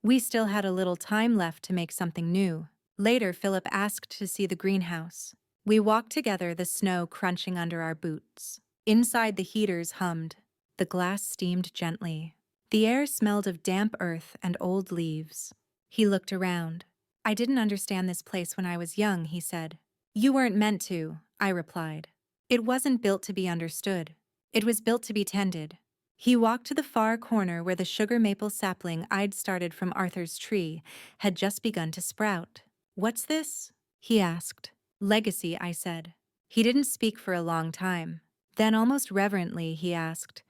S1: we still had a little time left to make something new. Later, Philip asked to see the greenhouse. We walked together, the snow crunching under our boots. Inside, the heaters hummed. The glass steamed gently. The air smelled of damp earth and old leaves. He looked around. I didn't understand this place when I was young, he said. You weren't meant to, I replied. It wasn't built to be understood. It was built to be tended. He walked to the far corner where the sugar maple sapling I'd started from Arthur's tree had just begun to sprout. What's this? He asked. Legacy, I said. He didn't speak for a long time. Then almost reverently he asked,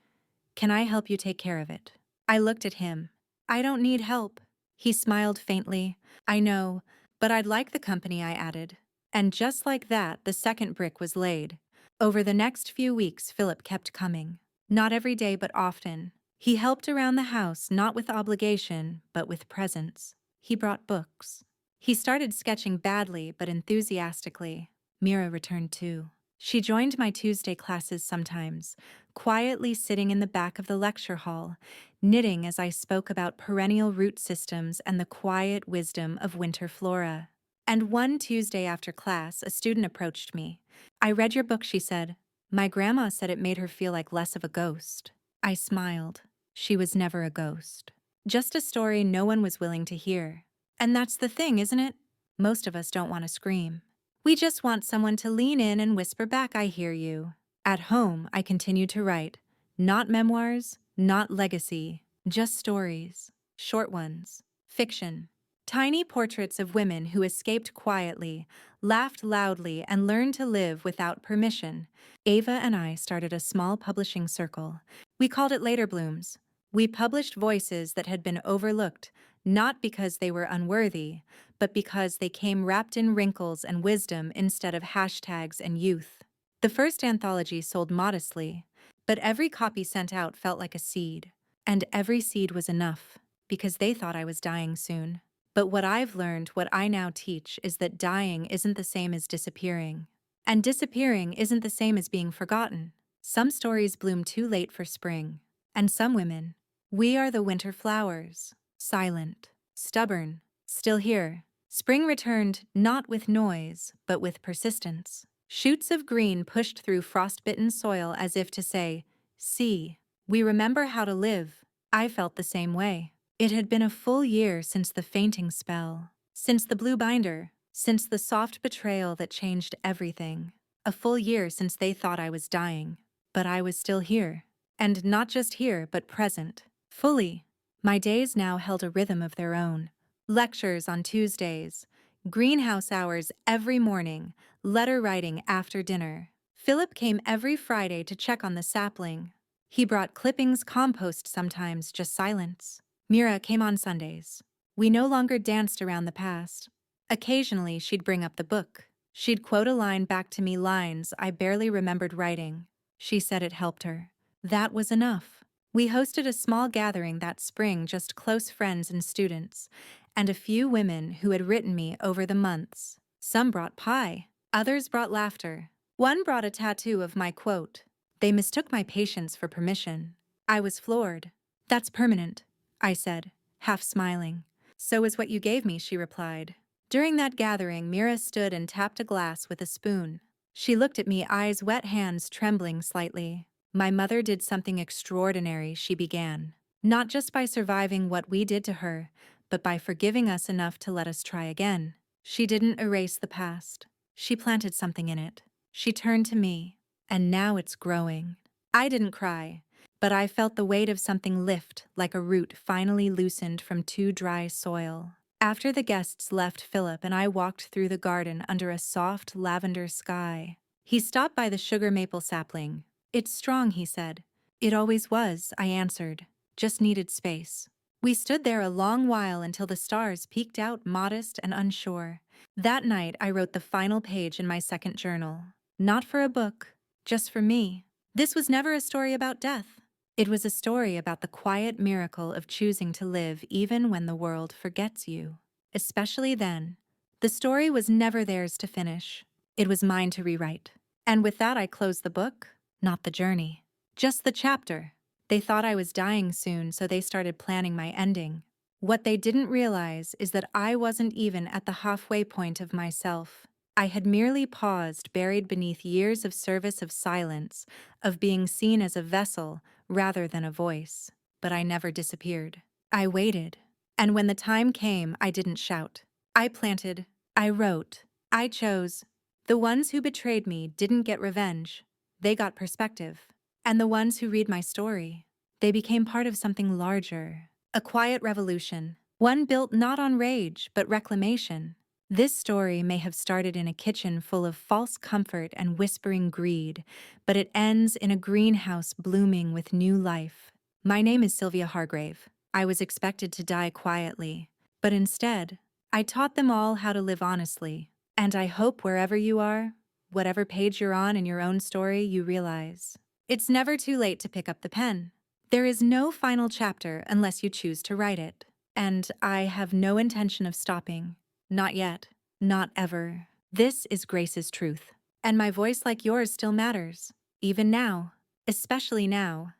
S1: Can I help you take care of it? I looked at him. I don't need help. He smiled faintly. I know, but I'd like the company, I added. And just like that, the second brick was laid. Over the next few weeks, Philip kept coming. Not every day, but often. He helped around the house, not with obligation, but with presence. He brought books. He started sketching badly, but enthusiastically. Mira returned too. She joined my Tuesday classes sometimes, quietly sitting in the back of the lecture hall, knitting as I spoke about perennial root systems and the quiet wisdom of winter flora. And one Tuesday after class, a student approached me. I read your book, she said. My grandma said it made her feel like less of a ghost. I smiled. She was never a ghost. Just a story no one was willing to hear. And that's the thing, isn't it? Most of us don't want to scream. We just want someone to lean in and whisper back, I hear you. At home, I continued to write. Not memoirs, not legacy, just stories. Short ones. Fiction. Tiny portraits of women who escaped quietly, laughed loudly, and learned to live without permission. Ava and I started a small publishing circle. We called it Later Blooms. We published voices that had been overlooked, not because they were unworthy, but because they came wrapped in wrinkles and wisdom instead of hashtags and youth. The first anthology sold modestly, but every copy sent out felt like a seed. And every seed was enough, because they thought I was dying soon. But what I've learned, what I now teach, is that dying isn't the same as disappearing. And disappearing isn't the same as being forgotten. Some stories bloom too late for spring. And some women, we are the winter flowers, silent, stubborn, still here. Spring returned not with noise, but with persistence. Shoots of green pushed through frostbitten soil as if to say, "See, we remember how to live." I felt the same way. It had been a full year since the fainting spell, since the blue binder, since the soft betrayal that changed everything. A full year since they thought I was dying. But I was still here. And not just here, but present. Fully. My days now held a rhythm of their own. Lectures on Tuesdays, greenhouse hours every morning, letter writing after dinner. Philip came every Friday to check on the sapling. He brought clippings, compost sometimes, just silence. Mira came on Sundays. We no longer danced around the past. Occasionally, she'd bring up the book. She'd quote a line back to me, lines I barely remembered writing. She said it helped her. That was enough. We hosted a small gathering that spring, just close friends and students, and a few women who had written me over the months. Some brought pie, others brought laughter. One brought a tattoo of my quote. They mistook my patience for permission. I was floored. "That's permanent," I said, half smiling. "So is what you gave me," she replied. During that gathering, Mira stood and tapped a glass with a spoon. She looked at me, eyes wet, hands trembling slightly. "My mother did something extraordinary," she began. "Not just by surviving what we did to her, but by forgiving us enough to let us try again. She didn't erase the past. She planted something in it. She turned to me. And now it's growing." I didn't cry, but I felt the weight of something lift, like a root finally loosened from too dry soil. After the guests left, Philip and I walked through the garden under a soft lavender sky. He stopped by the sugar maple sapling. "It's strong," he said. "It always was," I answered. "Just needed space." We stood there a long while until the stars peeked out, modest and unsure. That night, I wrote the final page in my second journal. Not for a book, just for me. This was never a story about death. It was a story about the quiet miracle of choosing to live even when the world forgets you. Especially then. The story was never theirs to finish. It was mine to rewrite. And with that, I closed the book, not the journey. Just the chapter. They thought I was dying soon, so they started planning my ending. What they didn't realize is that I wasn't even at the halfway point of myself. I had merely paused, buried beneath years of service, of silence, of being seen as a vessel rather than a voice. But I never disappeared. I waited. And when the time came, I didn't shout. I planted. I wrote. I chose. The ones who betrayed me didn't get revenge. They got perspective. And the ones who read my story, they became part of something larger. A quiet revolution. One built not on rage, but reclamation. This story may have started in a kitchen full of false comfort and whispering greed, but it ends in a greenhouse blooming with new life. My name is Sylvia Hargrave. I was expected to die quietly, but instead, I taught them all how to live honestly. And I hope wherever you are, whatever page you're on in your own story, you realize it's never too late to pick up the pen. There is no final chapter unless you choose to write it. And I have no intention of stopping. Not yet. Not ever. This is Grace's truth. And my voice, like yours, still matters. Even now. Especially now.